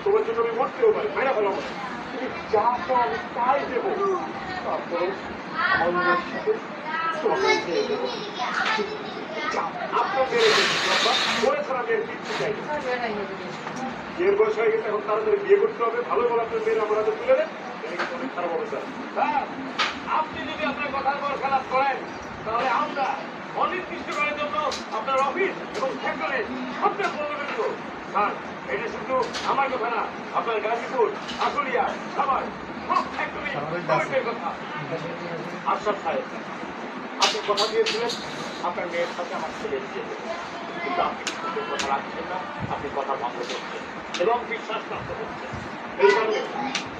তোমার জন্য আমি মরতেও পারি, মাইনা ফেলো আমাকে। তুমি যা চাও আমি তাই দেবো, তারপরে আমার মেয়ের সাথে তোমাকে বিয়ে দেবো। আপনার মেয়ের ওরে ছাড়া মেয়ের কিচ্ছু চাই না। বিয়ের বয়স হয়ে গেছে, এখন তাড়াতাড়ি বিয়ে করতে হবে। ভালো ভালো আপনার মেয়ের আমার হাতে তুলে দেন, এটা কিন্তু অনেক খারাপ হবে স্যার। স্যার, আপনি যদি আপনার কথার পর খেলাপ করেন তাহলে আমরা অনির্দিষ্টকালের জন্য আপনার অফিস এবং সেক্টরে সবচেয়ে বন্ধ করে দেব। স্যার, এটা শুধু আমার কথা না, আপনার গাজীপুর, আশুলিয়া, সাভার সব ফ্যাক্টরি কথা। আশরাফ সাহেব, আপনি কথা দিয়েছিলেন আপনার মেয়ের সাথে আমার ছেলে বিয়ে দেবেন, কিন্তু আপনি নিজের কথা রাখছেন না, আপনি কথা ভঙ্গ করছেন এবং বিশ্বাস নষ্ট করছেন। এই কারণে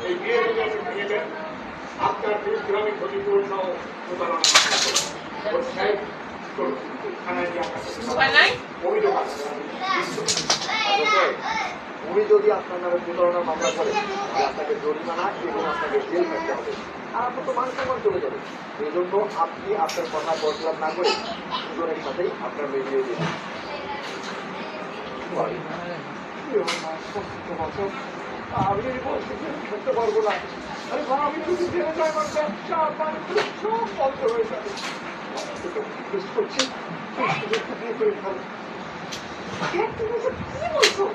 এই বিয়ে যদি আপনি ভেঙে দেন, আপনার বিরুদ্ধে আমি ক্ষতিপূরণ সহ প্রতারণা সাহেব থানায় গিয়ে উপায় নাই? অভিযোগ আছে। উনি যদি আপনার নামে প্রতারণার মামলা করেন তাহলে আপনাকে জরিমানা এবং আপনাকে জেল থাকতে হবে, আর আপনার তো মান সম্মান চলে যাবে। এই জন্য আপনি আপনার কথা বদলাম না করে দুজনের সাথেই আপনার মেয়ে দিয়ে আমি এই বয়সে খেতে পারবো না। আরে মা, আমি যদি জেলে যাই আমার ব্যবসা বাণিজ্য সব বন্ধ হয়ে যাবে। করছি বিয়ে করে ফেলো। দেখ, তুমি এসব কি বলছো?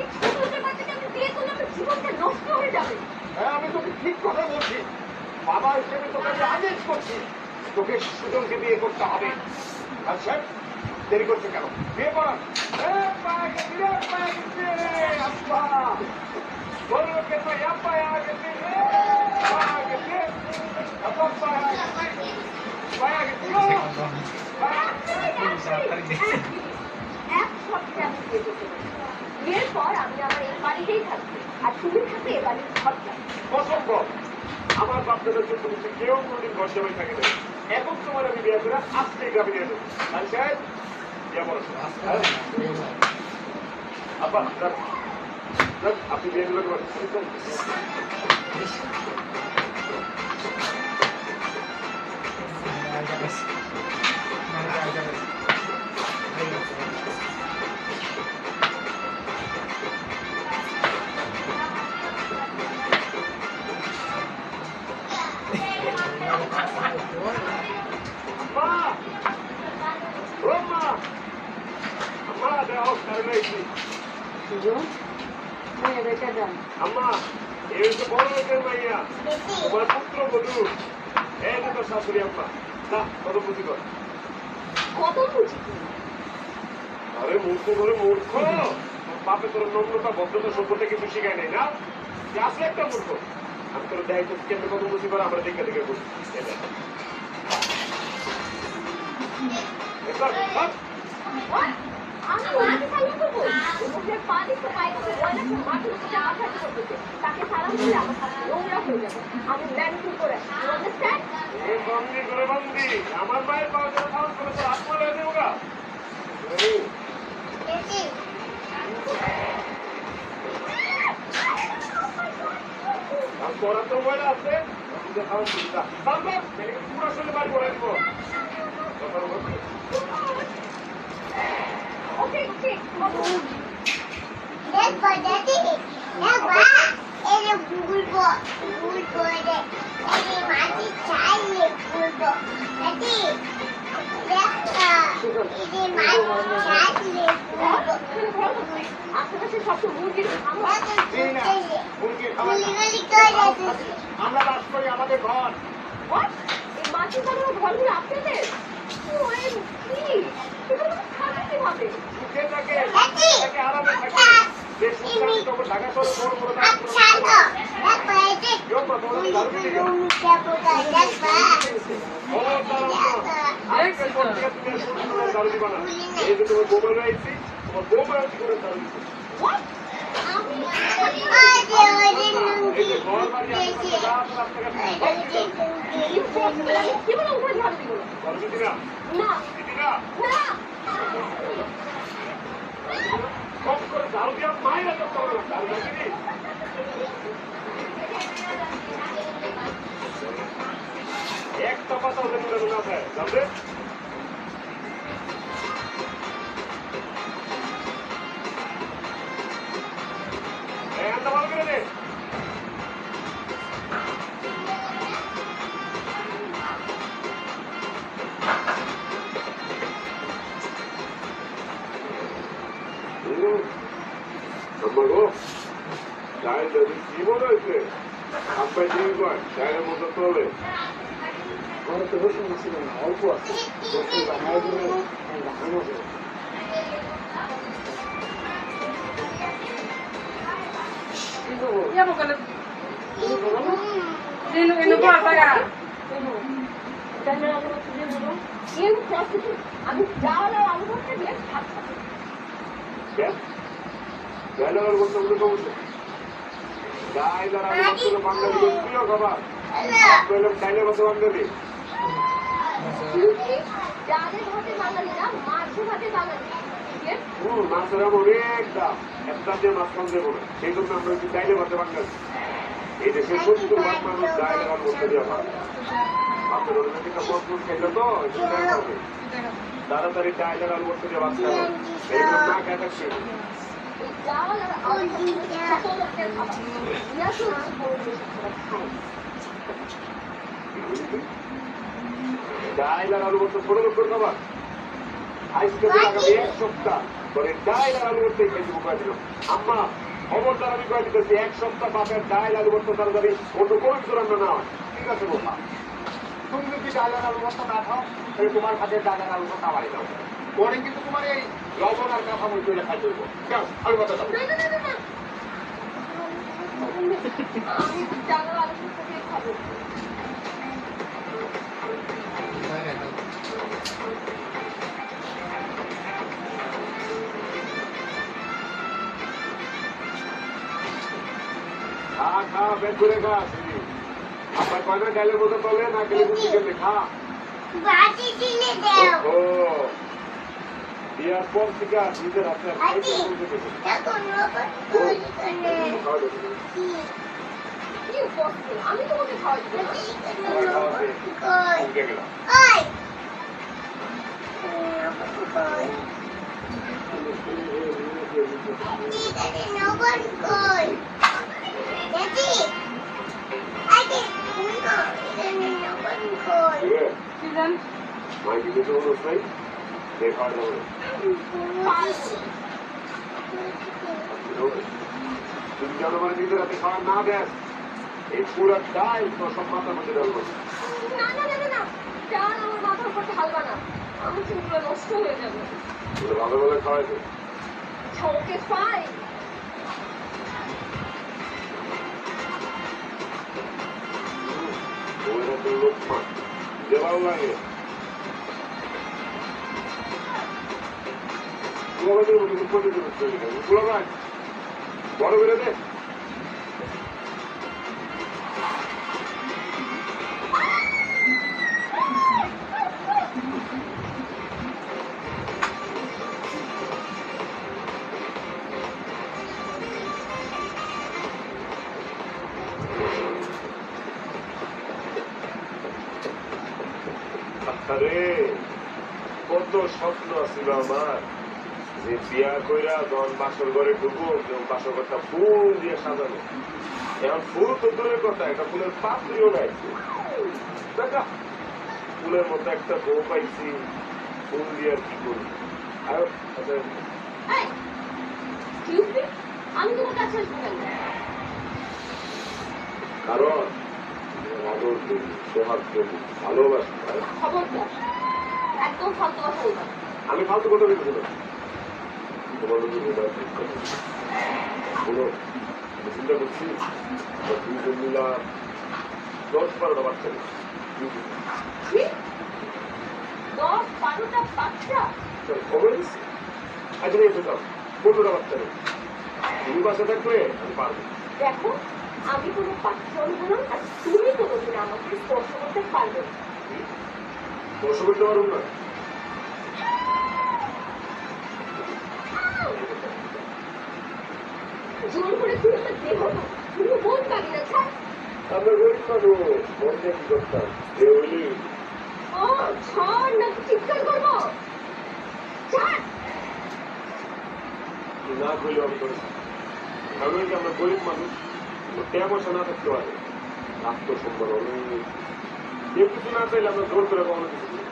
এই ছোট লোকের বাচ্চাকে আমি বিয়ে করলে আমার জীবনটা নষ্ট হয়ে যাবে। হ্যাঁ, আমি তোকে ঠিক কথা বলছি। বাবা হিসেবে তোকে আমি আদেশ করছি, তোকে সুজনকে বিয়ে করতে হবে। আচ্ছা, দেরি করছে কেন? বিয়ে করান। বড় লোকের মাইয়া পায়া গেছে পায়া গেছে আপা পায়া গেছে পায়া গেছে এক সপ্তাহে আমি বিয়ে করতে পারি। বিয়ের পর আমি আমার এই বাড়িতেই থাকবো আর তুমি থাকবে এ বাড়ির ঘরটা। অসম্ভব আমার বাচ্চাদের জন্য তুমি কেউ কোনদিন ঘর জমাই থাকে না এখন তোমার আমি বিয়ে করে আজকে গ্রামে নিয়ে দেবো আরে সাহেব বিয়ে বলো আপা আপনি বিয়ে দিলে আম্মা এই তো বড় লোকের মাইয়া তোমার পুত্র বধূ এই তো তোর শাশুড়ি আম্মা না কত বুঝি কর কত বুঝি আরে মূর্খ ধরে মূর্খ বাপে তোর নম্রতা ভদ্রতা সভ্যতা কিছু শিখায় নাই না যে আসলে একটা মূর্খ আমি তোর দায়িত্ব কেন্দ্র কত বুঝি করে আমরা দেখে দেখে বুঝি আমি ওনাকে সালাম করবো মুখের পা দিতে পায়ে করে বলে মাটির উপরে মাথা করতেছে তাকে সালাম দিলে আমার হাত নোংরা হয়ে যাবে আমি ম্যানিকুর করে আন্ডারস্ট্যান্ড বন্দি করে বন্দি আমার মায়ের পাওয়া যাবে খাওয়ান করে তো আত্মা হয়ে দেবো গা তোরা তো ময়লা আছে খাওয়ান সুবিধা পুরো শরীর বাড়ি করে দিব ওকে ওকে আশেপাশে সব মুরগির আমরা বাস করি আমাদের ঘর এই মাটি বানানো ঘরগুলো আপনাদের কিভাবে আরামে থাকে ঢাকা শহরে বড় বড় দারু দিবা না এই যে তোমার মোবাইল আইছি তোমার মোবাইল করে দারু দিচ্ছি এই যে ঘর বাড়ি কিভাবে উপরে ঝাড়ু দিব দিদি না না দিদি না না কম করে দারু দিয়া মায়েরা করতে হবে দারু দিদি একটা কথা ওদের মনে না থাকে জানবে একটা ভালো করে দে আমাগো চায়ের যদি কি মনে হয়েছে আপনার জিনিস নয় চায়ের মতো চলে ঘরে তো রসুন ছিল না অল্প আছে রসুন বানায় দিলে লাগানো যায় আমি যাওয়ার আলু করতে দিয়ে থাকতাম বেলার বলতে বলে কমছে গায়ে যারা বাঙালি প্রিয় খাবার চাইলে বসে বাঙালি যাদের ভাতে বাঙালি না মাছের ভাতে বাঙালি মাছের অনেক দাম একটা দিয়ে মাছ কম দেবো না সেই জন্য আমরা একটু চাইলে বসে বাঙালি এই দেশের 70 ভাগ মানুষ গায়ে লাগার করতে দেওয়া হয় আপনার ওদের থেকে মজবুত খেলে তো হবে তাড়াতাড়ি চাইলে আলু করতে দেওয়া বাচ্চা এইগুলো না খেয়ে থাকছে ডাইল আর আলু করতে ছোট লোক খাবার আজকে আগামী এক সপ্তাহ পরে ডাইল আর আলু করতে খেয়ে দিব কয়ে দিলাম আম্মা খবরদার আমি কয়ে দিতেছি এক সপ্তাহ বাপের ডাইল আলু করতে তাড়াতাড়ি অন্য কোনো কিছু রান্না না হয় ঠিক আছে বোমা তুমি যদি ডাইল আর আলু করতে না খাও তাহলে তোমার হাতের ডাইল আর আলু করতে আমারই দাও পরে কিন্তু তোমার এই লবণ আর কাঁচা মরিচ খাইতে হইব কেন আলু কথা দাও আমি জানালা আলো করে খাবো। খা খা বের করে খা আবার কয়না গালের মতো তলে না গেলে বুঝি গেলে খা বাটি দিলে দাও ও বিয়ার পর থেকে নিজের হাতে এখন রোবট কই করে কি করছো? আমি তোমাকে খাওয়াই দেবো। কই উঠে গেলাম ওই কই দিদারে রোবট কই দাদি আগে উনো দিদারে রোবট কই মাই দিকে তো অনুরোধ নাই দেখা যাবে তুমি যেন মানে নিজের হাতে খাওয়া না দেন এই পুরা ডাল তো সব মাথার মধ্যে ডালবো না না না না চাল আমার মাথার উপর ঢালবা না, আমার চুলগুলো নষ্ট হয়ে যাবে। ভালো ভালো খাওয়াই তো ওকে ফাইন। ওরা তো লোকমান যে ভালো লাগে বড় বেড়ে দে আরে কত স্বপ্ন ছিল আমার যে বিয়া কইরা যখন বাসর ঘরে ঢুকবো বাসর ঘরটা ফুল দিয়ে সাজানো এখন ফুল তো দূরের কথা একটা ফুলের পাত্রীও নাই দেখা ফুলের মধ্যে একটা বউ পাইছি ফুল দিয়ে আর কি করি আর আমি তোমার কাছে আসবো কেন? কারণ আদর করি সোহাগ করি ভালোবাসি খবরদার একদম ফালতু কথা বলবা না। আমি ফালতু কথা বলতে না তোমার যদি বলো আমি চিন্তা করছি দুজন মিলা 10-12টা বাচ্চা নেই কি? 10-12টা বাচ্চা? খবর দিচ্ছি আচ্ছা নিয়ে যেতাম 15টা বাচ্চা নেই তুমি বাসা থাকলে আমি পারবো দেখো আমি কোনো বাচ্চা নেবো না, আর তুমি কোনোদিন আমাকে স্পর্শ করতে পারবে না। স্পর্শ করতে পারবো না জোর করে তুই আমার দেহ না, তুমি মন পাবি না। ছাড়। আমরা গরিব মানুষ মন দিয়ে কি করতাম যে হইলি ও ছাড় না, চিৎকার করবো। ছাড়। না করলেও আমি করেছি কারণ কি আমরা গরিব মানুষ টেমসা না থাকতে পারে আত্মসম্মান অনেক কেউ কিছু না চাইলে আমরা জোর করে কখনো কিছু করি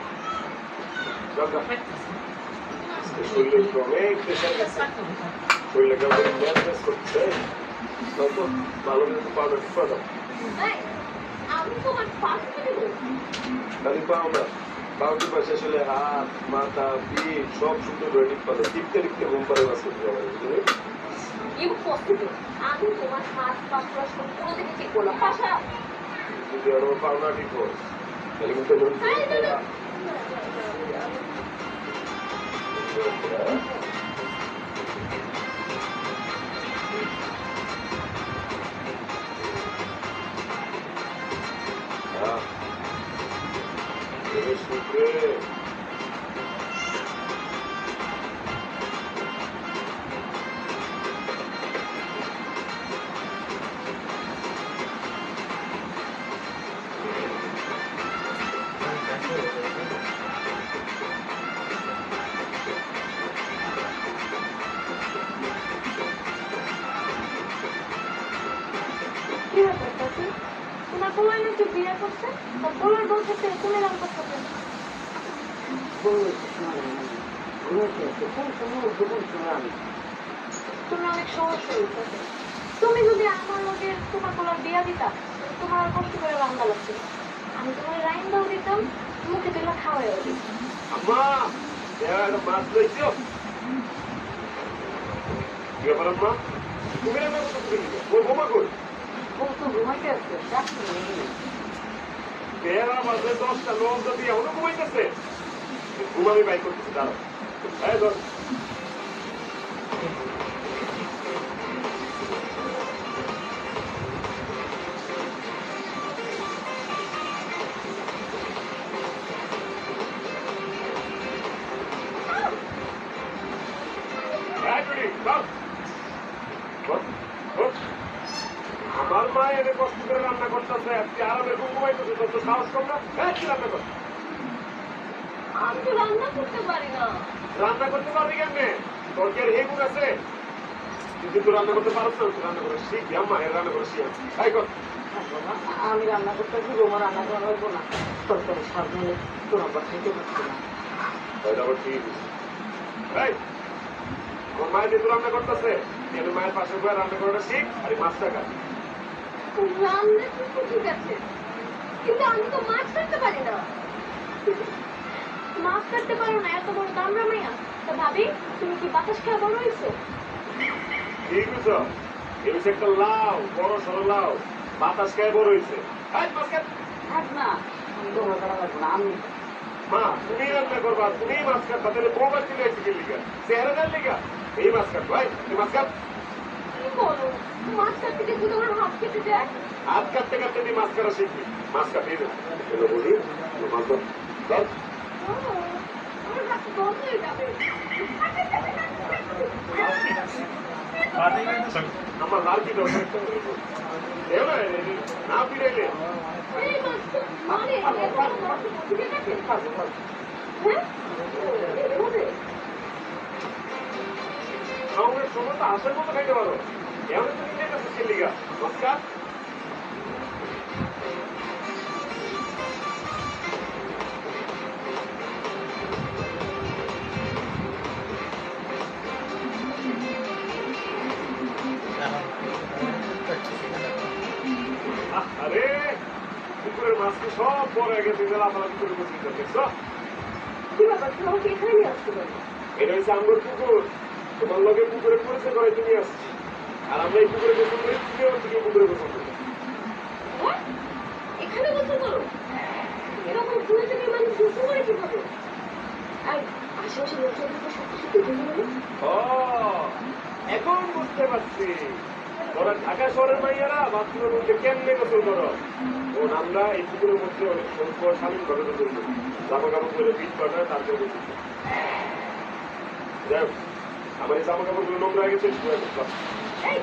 শরীরে একটু অনেক প্রেশার গেছে শরীরে কেমন ম্যাচ করছে তত ভালো কিন্তু পাউডার ঠিক পাওয়া যাবে এই, আমি তোমার পাশ থেকে বলছি। খালি পাও না পাউডার পর শেষ হলে হাত মাথা পিঠ সব সুন্দর করে ঠিক পাওয়া যায় টিপতে টিপতে ঘুম পারে বাস করতে হবে বুঝলি ইম্পসিবল। আমি তোমার হাত পা পুরো সম্পূর্ণ থেকে ঠিক করলাম। পাশা। যদি আরো পাও না ঠিক হয় তাহলে কিন্তু এই, না, না। শুক্রে কি ব্যাপার চাচি? তোমার পোলার নাকি বিয়ে করছে? তা পোলার বউ থেকে তুমি রাম করতে পারো। তুমি অনেক সহজ সরল চাচি। তুমি যদি আমার লগে তোমার পোলার বিয়া দিতা তোমার আর কষ্ট করে রান্না লাগছে না। আমি তোমার রাইন দাও দিতাম, মুখে দিলে খাওয়াইও দিতাম। আম্মা একটা মাছ লইছো কি ব্যাপার আম্মা তুমি রান্না করতে ওর বোমা কই ও তো ঘুমাইতে আসছে ডাক্তার নেই তেরা বাজে 10টা লোক যদি এখনো ঘুমাইতেছে ঘুম আমি বাই করতেছি দাঁড়াও হ্যাঁ ধর আমার মা এনে কষ্ট করে রান্না করতেছে আজকে আরামে ঘুমাইতেছে তোর তো সাহস কম না হ্যাঁ কি রান্না কর আমি তো রান্না করতে পারি না। রান্না করতে পারবি কেমনে তোর কি আর হে গুণ আছে কিন্তু তুই রান্না করতে পারছ না তুই রান্না করে শিখ আম্মা এর রান্না করে শিখ তাই কর আমি রান্না করতে কি বোমা রান্না করা লাগবো না তরকারি স্বাদ হলে তোর আবার খেতে পারছি না ওইটা আবার ঠিক এই আমার মায়ের যেহেতু রান্না করতেছে তুই মায়ের পাশে বয়ে রান্না করাটা শিখ আর এই মাছটা খা রান্না কিন্তু ঠিক আছে, কিন্তু আমি তো মাছ কাটতে পারি না। মাছ কাটতে পারো না, এত বড় দামড়া মাইয়া। তা ভাবি, তুমি কি বাতাস খাওয়া বড় হয়েছো? ঠিক আছে এই হচ্ছে একটা লাউ বড় সড়ো লাউ বাতাস খায় বড় হয়েছে থাক না আমি বোমা করা লাগবো না আমি মা তুমি রান্না করবা তুমি মাছ কাটবা তাহলে বউবার চলে আসছে কি লিগা চেহারা দেন লিগা এই মাছ কাট ভাই তুই মাছ কাট কি বলো, মাছ কাটতে গিয়ে শুধু আমার হাত কেটে যায়। হাত কাটতে কাটতে তুই মাছ কাটা শিখবি মাছ কাটিয়ে দেবে এগুলো বলি মাছ ধর ধর ও, আমার হাত বন্ধ হয়ে যাবে। আমার লাল কি দরকার এবার না ফিরাইলে এই মাছ তো মানে এত বড় মাছ তো ঠিক আছে? হ্যাঁ? এভাবে? খাওয়ানোর সময় তো আসার মতো খাইতে পারো এমন তুমি খাইতেছো কি লিগা মাছ কাট আরে পুকুরের মাছকে সব পরে গেছে লাফালাফি করে বসে দেখছো কি ব্যাপার, তুমি আমাকে এখানে নিয়ে আসতে পারো? এটা হচ্ছে আঙ্গুর পুকুর তোমার লগে পুকুরে পরিচয় করে তুমি আসছি আর আমরা এই পুকুরে গোসল করি তুমিও তুমি পুকুরে গোসল করো হ্যাঁ? এখানে গোসল করো? এরকম ঘুরে থেকে মানুষ গোসল করে কিভাবে? আর আশেপাশে লোকজনকে সত্যি সত্যি গোসল করে? ও এখন বুঝতে পারছি ওরা ঢাকা শহরের মাইয়ারা বাথরুমের মধ্যে কেমনে গোসল করো ও আমরা এই পুকুরের মধ্যে অনেক স্বল্প স্বাধীন ভাবে গোসল করি জামা কাপড় করে পিট পাটা তারপরে গোসল করি যাই হোক আমার এই জামা কাপড়গুলো নোংরা হয়ে গেছে এই,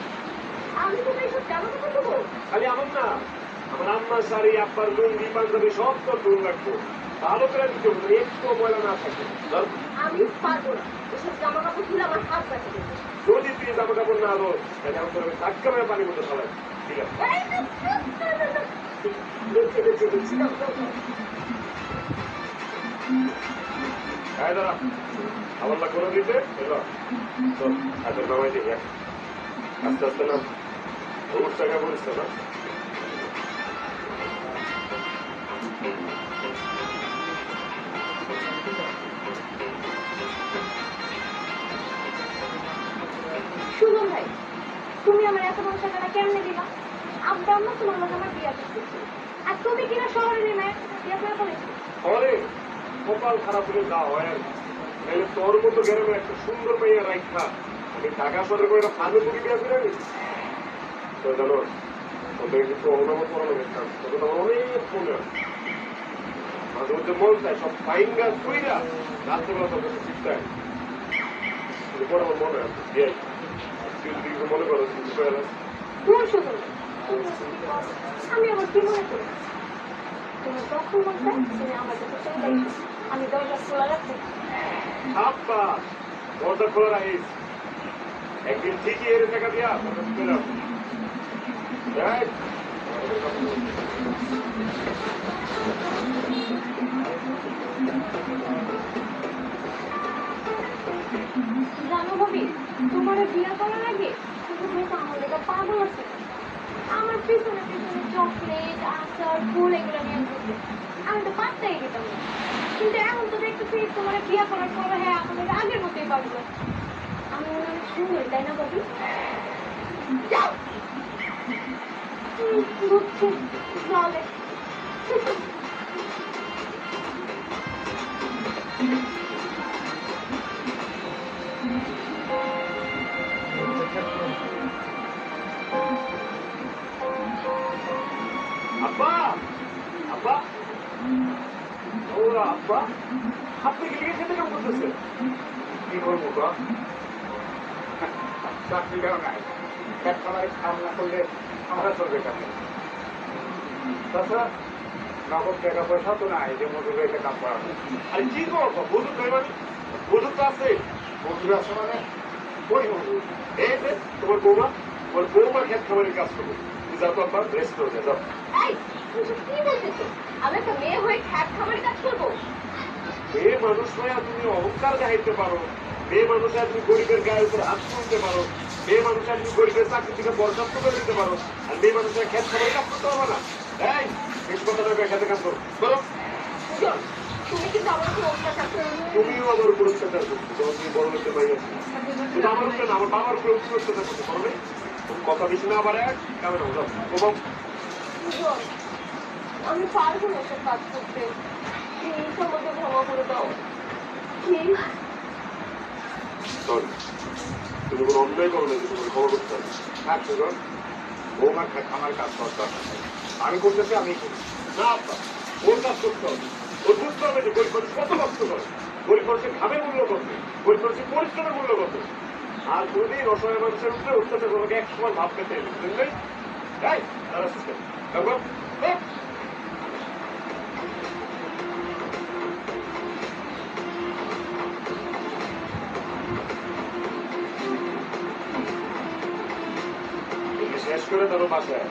আমি তো এইসব জামা কাপড় দেবো? খালি আমার না আমার আম্মা শাড়ি আব্বার লুঙ্গি পাঞ্জাবি সব তো ধুল রাখবো ভালো করে দিতে হবে একটু ময়লা না থাকে আমি পারবো না, এসব জামা কাপড় তুলে আমার হাত কাটে দেবে। যদি তুই জামা কাপড় না আলো তাহলে আমি তোর ধাক্কা মেরে পানির মধ্যে ফেলাই ঠিক আছে এই, দিচ্ছি, দাও, দাও, দাও। হ্যাঁ দাদা আবার করে দিতে এলো তো হাতের নামাই দিই আস্তে আস্তে না ওর টাকা বলিস না শুনুন ভাই, তুমি আমার এত বড় টাকাটা কেমনে দিলা? আব্বা আম্মা তোমার লোক আমার বিয়া করতেছে, আর তুমি কিনা শহরে নেমে বিয়া করে ফেলেছো। অরে কপাল খারাপ হলে যা হয় আর নাহলে তোর মতো গ্রামে একটা সুন্দর মেয়ে রাইখা আমি ঢাকা শহরে করে একটা ফাঁদে পুকি বিয়া করে আনি তো জানো তোদের কিন্তু অনামত করানো গেছিলাম তোকে তো আমার অনেক মনে হয় মাঝে মধ্যে মন চায় সব ফাইন গাছ তুইরা রাত্রেবেলা তোর কাছে চিন্তায় পরে আমার মনে হয় বিয়াই তুই যদি কিছু মনে করো কিছু করে না তোমার শুনুন, আমি আবার কি মনে করি, তুমি যখন মন চাই তুমি আমার কাছে চলে যাই, আমি দরজা খোলা রাখবো। আব্বা দরজা খোলা রাখিস একদিন ঠিকই এর টাকা দিয়া তোকে চলে আসবো দেখ জানো ভাবি, তোমার বিয়ে করার আগে তুমি হয়তো আমার লেগে পাগল আছে। আমার পিছনে পিছনে চকলেট আচার ফুল এগুলো নিয়ে ঘুরতে আমি তো পাত্তাই দিতাম না, কিন্তু এখন তো দেখতেছি তোমার বিয়ে করার পর হ্যাঁ আমাদের আগের মতোই পাগল আছে। আমি মনে অনেক সুন্দর, তাই না ভাবি? যাও বুঝছি তাহলে আব্বা আব্বা ওরা আব্বা আপনি কি লিখে খেতে কেমন করতেছে কি করবো গা চাকরি দেওয়া নাই এক খামারে কাম না করলে আমরা চলবে কেন তাছাড়া নগদ টাকা পয়সা তো নাই যে মজুর রেখে কাম করানো আরে কি করবো মজুর নেই মানে মজুর তো আছে মজুর আছে মানে ওই মজুর এই যে তোমার বৌমা ক্ষেত খামারের কাজ করবো যাও তো আব্বা রেস্ট করবে যাও এই তুমি কি বলতেছো আমি একটা মেয়ে হয়ে খ্যাত খামারে কাজ করবো মেয়ে মানুষ হয়ে তুমি অহংকার দেখাইতে পারো মেয়ে মানুষ হয়ে তুমি গরিবের গায়ের উপর হাত তুলতে পারো মেয়ে মানুষ হয়ে তুমি গরিবের চাকরি থেকে বরখাস্ত করে দিতে পারো আর মেয়ে মানুষ হয়ে ক্ষেত খামারে কাজ করতে হবে না এই বেশ কথা নয় খেতে কাজ করো করো সুজন, তুমি কিন্তু আমার উপর অত্যাচার করো তুমিও আমার উপর অত্যাচার করছো যখন তুমি বড় লোককে পাই আছো শুধু আমার উপরে না আমার বাবার উপরে অত্যাচার করতে পারবে তুমি কথা বেশি না আবার কেমন যাও সুজন, আমি পারবো না সব কাজ করতে প্লিজ আমাকে ক্ষমা করে দাও প্লিজ সরি তুমি কোনো অন্যায় করো না যে তোমার খবর করতে হবে হ্যাঁ সুজন বৌমার আমার কাজ করতে হবে আমি করতেছি আমি করি না আব্বা ওর কাজ করতে হবে ওর বুঝতে হবে যে গরিব মানুষ কত কষ্ট করে গরিব মানুষের ঘামের মূল্য কত গরিব মানুষের পরিশ্রমের মূল্য কত আর কোনদিন অসহায় মানুষের উপরে অত্যাচার তোমাকে এক সময় ভাব পেতে বুঝলেন তাই তারা সিস্টেম দেখো শেষ করে তারও বাসায়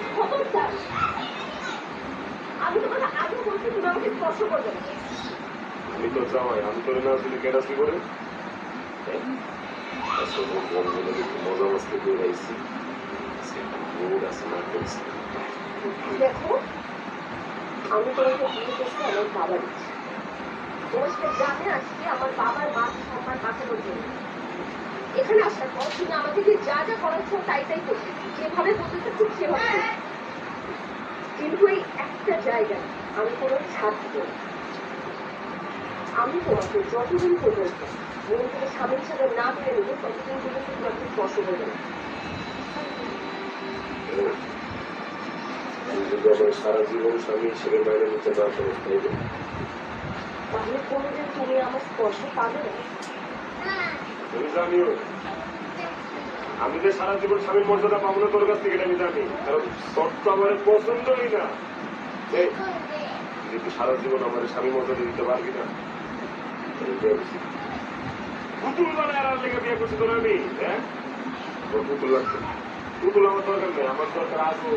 খবরদার আমি তোমাকে আগে বলছি তুমি আমাকে স্পর্শ করবে না আমি তো যাওয়াই আমি তোরে না আসলে কেটাছি করে মজা মস্তি করে আইসি দেখো আমি তোমাকে বিয়ে করছি আমার বাবার ইচ্ছে তোমার সাথে গ্রামে আসছি আমার বাবার মান সম্মান বাঁচানোর জন্য এখানে আসার পর তুমি আমাদেরকে যা যা করাচ্ছ তাই তাই করবে যেভাবে বলতেছো ঠিক সেভাবে করবে। কিন্তু এই একটা জায়গায় আমি কোনো ছাড় দিব না। আমি তোমাকে যতদিন পর্যন্ত মন থেকে স্বামীর সাথে না পেরে নেবো ততদিন পর্যন্ত তোমাকে স্পর্শ করবে না যদি আমার সারা জীবন স্বামী হিসেবে বাইরে নিতে না পারে তাইলে তাহলে কোনোদিন তুমি আমার স্পর্শ পাবে না আমি জানিও আমি যে সারা জীবন স্বামীর মর্যাদা পাবো না তোর কাছ থেকে এটা আমি জানি কারণ তোর তো আমার পছন্দই না যদি সারা জীবন আমার স্বামী মর্যাদা দিতে পারবি না পুতুল বানায় আর লেগে বিয়ে করছি তোর আমি হ্যাঁ তোর পুতুল লাগছে পুতুল আমার দরকার নেই আমার দরকার আসো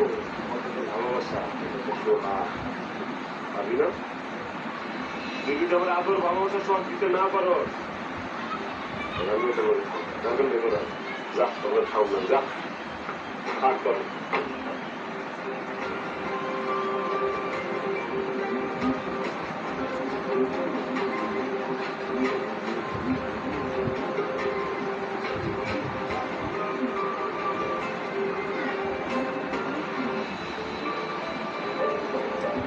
ভালোবাসা পাবি না তুই যদি আমার আদর ভালোবাসা সব দিতে না পারো দরকার নেই তোরা যা তোমরা খাও না যা থাক করো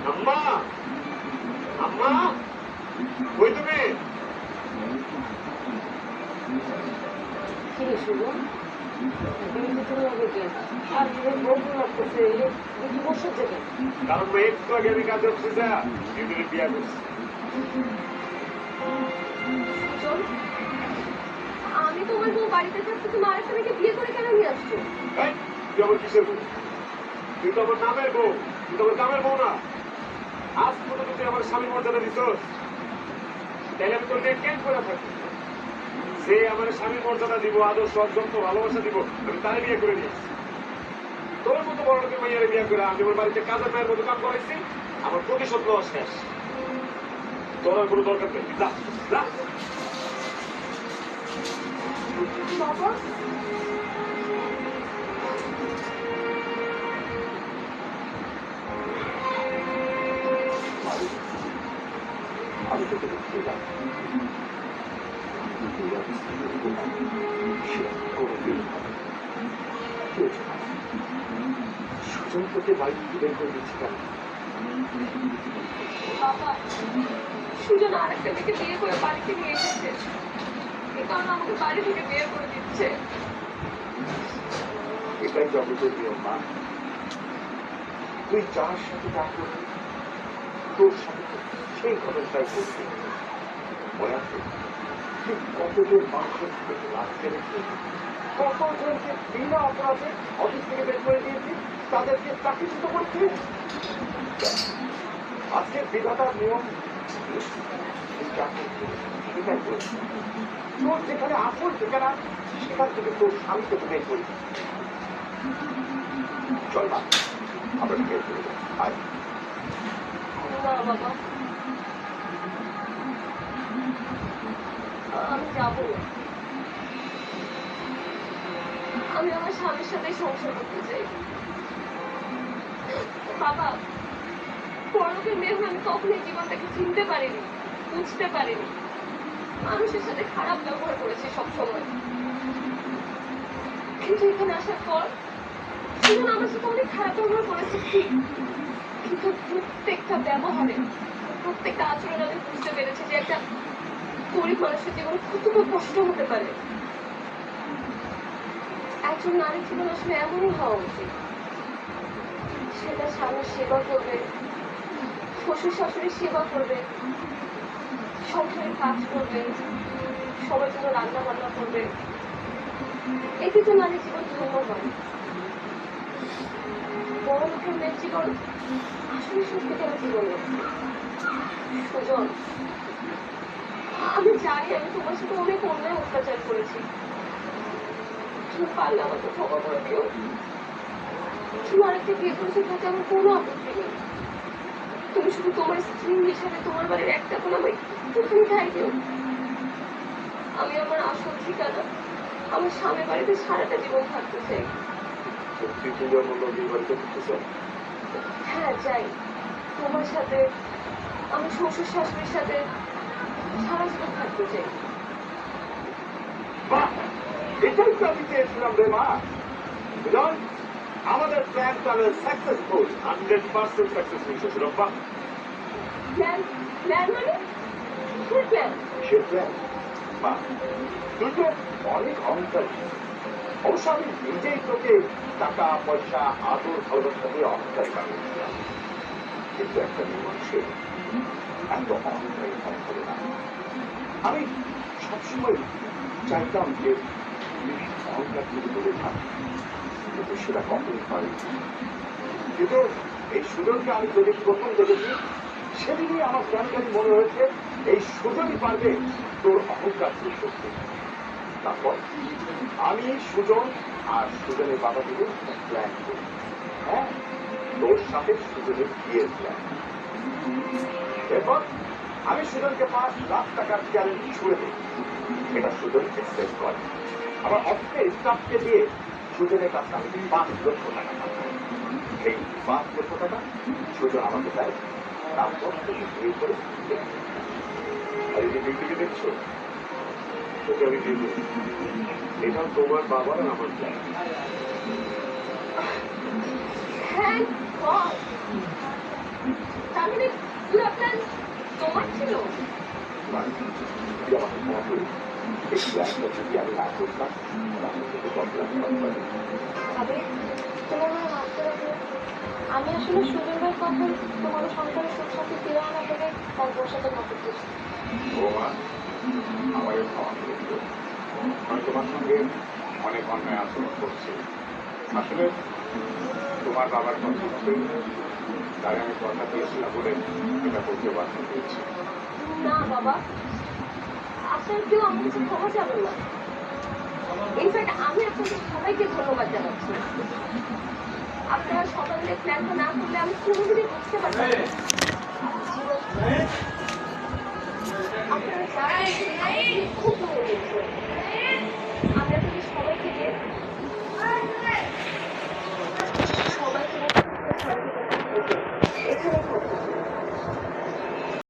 আম্মা আম্মা কই তুমি কি শুনো আর বন্ধু লাগতেছে কি বসে যাবে কারণ একটু আগে আমি কাজে উঠছি যা ভিতরে বিয়া করছি আমি তোমার বউ বাড়িতে থাকতে তুমি আরেকটা মেয়েকে বিয়ে করে কেন নিয়ে আসছো তুই আমার কিসের বউ তুই তো আমার নামের বউ, তুই তো আমার কামের বউ না। আজ পর্যন্ত তুই আমার স্বামীর মর্যাদা দিছস, তাহলে আমি তোর নিয়ে কেন করে থাকি? যে আমার স্বামীর মর্যাদা দিব, আদর্শ অর্জন ভালোবাসা দিব, আমি তারে বিয়ে করে দিয়েছি। তোর মতো বড় লোকের মাইয়ারে বিয়ে করে আমি আমার বাড়িতে কাজের মায়ের মতো কাম করাইছি, আমার প্রতিশোধ লওয়া শেষ। তোর আর কোনো দরকার নেই, যা যা। বাবা আমি তোকে দেখতে যাই, সুজন তোকে বাড়ি থেকে বের করে দিচ্ছি কেন? বাবা সুজন আর একটা মেয়েকে বিয়ে করে বাড়িতে নিয়ে এসেছে, এ কারণে আমাকে বাড়ি থেকে বিয়ে করে দিচ্ছে। এটাই জগতের নিয়ম মা। তুই যার সাথে যা করবি তোর সাথে সেই ঘটনাটাই করবি। মনে আছে তুই কতজন মানুষের থেকে লাগতে রেখে কতজনকে বিনা অপরাধে অফিস থেকে বের করে দিয়েছি, তাদেরকে চাকরিচ্যুত করেছি। আজকে বিধাতার নিয়ম তুই যা করছিস সেটাই করবি। তোর যেখানে আসল ঠিকানা সেখান থেকে তোর স্বামীকে বের করি। চল মা, আমরা বের করে যাই। আয় না বাবা, আমি যাবো না। আমি আমার স্বামীর সাথে সংসার করতে চাই। বাবা, বড়লোকের মেয়ে হয়ে আমি কখনোই জীবনটাকে চিনতে পারিনি, বুঝতে পারিনি। মানুষের সাথে খারাপ ব্যবহার করেছি সবসময়, কিন্তু এখানে আসার পর জীবন আমার সাথে অনেক খারাপ ব্যবহার করেছে ঠিক, কিন্তু প্রত্যেকটা ব্যবহারে প্রত্যেকটা আচরণ আমি বুঝতে পেরেছি যে একটা গরিব মানুষের জীবনে কতটা কষ্ট হতে পারে। একজন নারীর জীবন আসলে এমনই হওয়া উচিত, সেটা স্বামীর সেবা করবে, শ্বশুর শাশুড়ির সেবা করবে, সংসারের কাজ করবে, সবার জন্য রান্না বান্না করবে। এতে তো নারীর জীবন ধন্য হয়। বড় লোকের মেয়ের জীবন আসলে সত্যিকার জীবন। সুজন, আমি জানি আমি তোমার সাথে অনেক অন্যায় অত্যাচার করেছি, তুমি পারলে আমাকে ক্ষমা করে দিও। তুমি আরেকটা বিয়ে করেছো তাতে আমার কোনো আপত্তি নেই। তুমি শুধু তোমার স্ত্রী হিসাবে তোমার বাড়ির একটা কোন আমায় তুমি খাই দিও। আমি আমার আসল ঠিকানা আমার স্বামীর বাড়িতে সারাটা জীবন থাকতে চাই। সত্যি তুমি আমার নদীর বাড়িতে করতে চাও? হ্যাঁ যাই, তোমার সাথে আমার শ্বশুর শাশুড়ির সাথে সারা জীবন থাকতে চাই। বাহ, এটাই তো আমি চেয়েছিলাম রে মা। সুজন, আমাদের প্ল্যান তাহলে সাকসেসফুল, 100% সাকসেসফুল। শ্বশুরব্বা, প্ল্যান প্ল্যান মানে কি প্ল্যান? সে প্ল্যান মা, তুই তো অনেক অহংকার। অবশ্য আমি নিজেই তোকে টাকা পয়সা আদর ভালোবাসা দিয়ে অহংকারী বানিয়েছিলাম, কিন্তু একটা মানুষের এত অহংকারী হবে না। আমি সবসময় চাইতাম যে অহংকার যদি বলে থাকি, কিন্তু সেটা কখনই পারি। কিন্তু এই সুজনকে আমি যেদিন প্রথম দেখেছি সেদিনই আমার জানকারি মনে হয়েছে এই সুজনই পারবে তোর অহংকার শেষ করতে। তারপর আমি সুজন আর সুজনের বাবা মিলে প্ল্যান করি। হ্যাঁ, তোর সাথে সুজনের বিয়ের প্ল্যান। এরপর আমি সুজনকে 5 লাখ টাকার চ্যালেঞ্জ ছুড়ে দিই। এটা সুজন এক্সপেক্ট করে। আমার অফিসে স্টাফকে দিয়ে সুজনের কাছে আমি 5 লক্ষ টাকা পাঠাই। এই 5 লক্ষ টাকা সুজন আমাকে দেয়। তারপর বিয়ে করে আর এই যে বিউটিকে দেখছো, তোকে আমি দিয়ে দেবো। এটা তোমার বাবার আর আমার প্ল্যান। Thank God! তার মানে পুরো প্ল্যান তোমার ছিল? আমাকে মনে করি এই প্ল্যানটা যদি আমি না করতাম তাহলে তোকে প্রবলেম করতে তবে তোমার মনে ভাবতে হবে আমি আসলে সুজন ভাই কখন তোমার সংসারের সুখ সাথে ফিরে আনা থেকে তার সাথে মাথা দিচ্ছি। বৌমা, আমাকে ক্ষমা করে দিও। আমি তোমার সঙ্গে অনেক অন্যায় আচরণ করছি। আসলে তোমার বাবার কথা মতোই তাই আমি কথা দিয়েছিলাম বলে এটা করতে বাধ্য হয়েছি। না বাবা, আপনার কেউ আমার কাছে ক্ষমা যাবেন না। ইনফ্যাক্ট আমি আপনাদের সবাইকে ধন্যবাদ জানাচ্ছি। আপনারা সবাই মিলে প্ল্যানটা না করলে আমি কোনোদিনই বুঝতে পারতাম না। আপনারা যারা খুব ভালো লেগেছে। আমি আপনাদের সবাইকে সবাইকে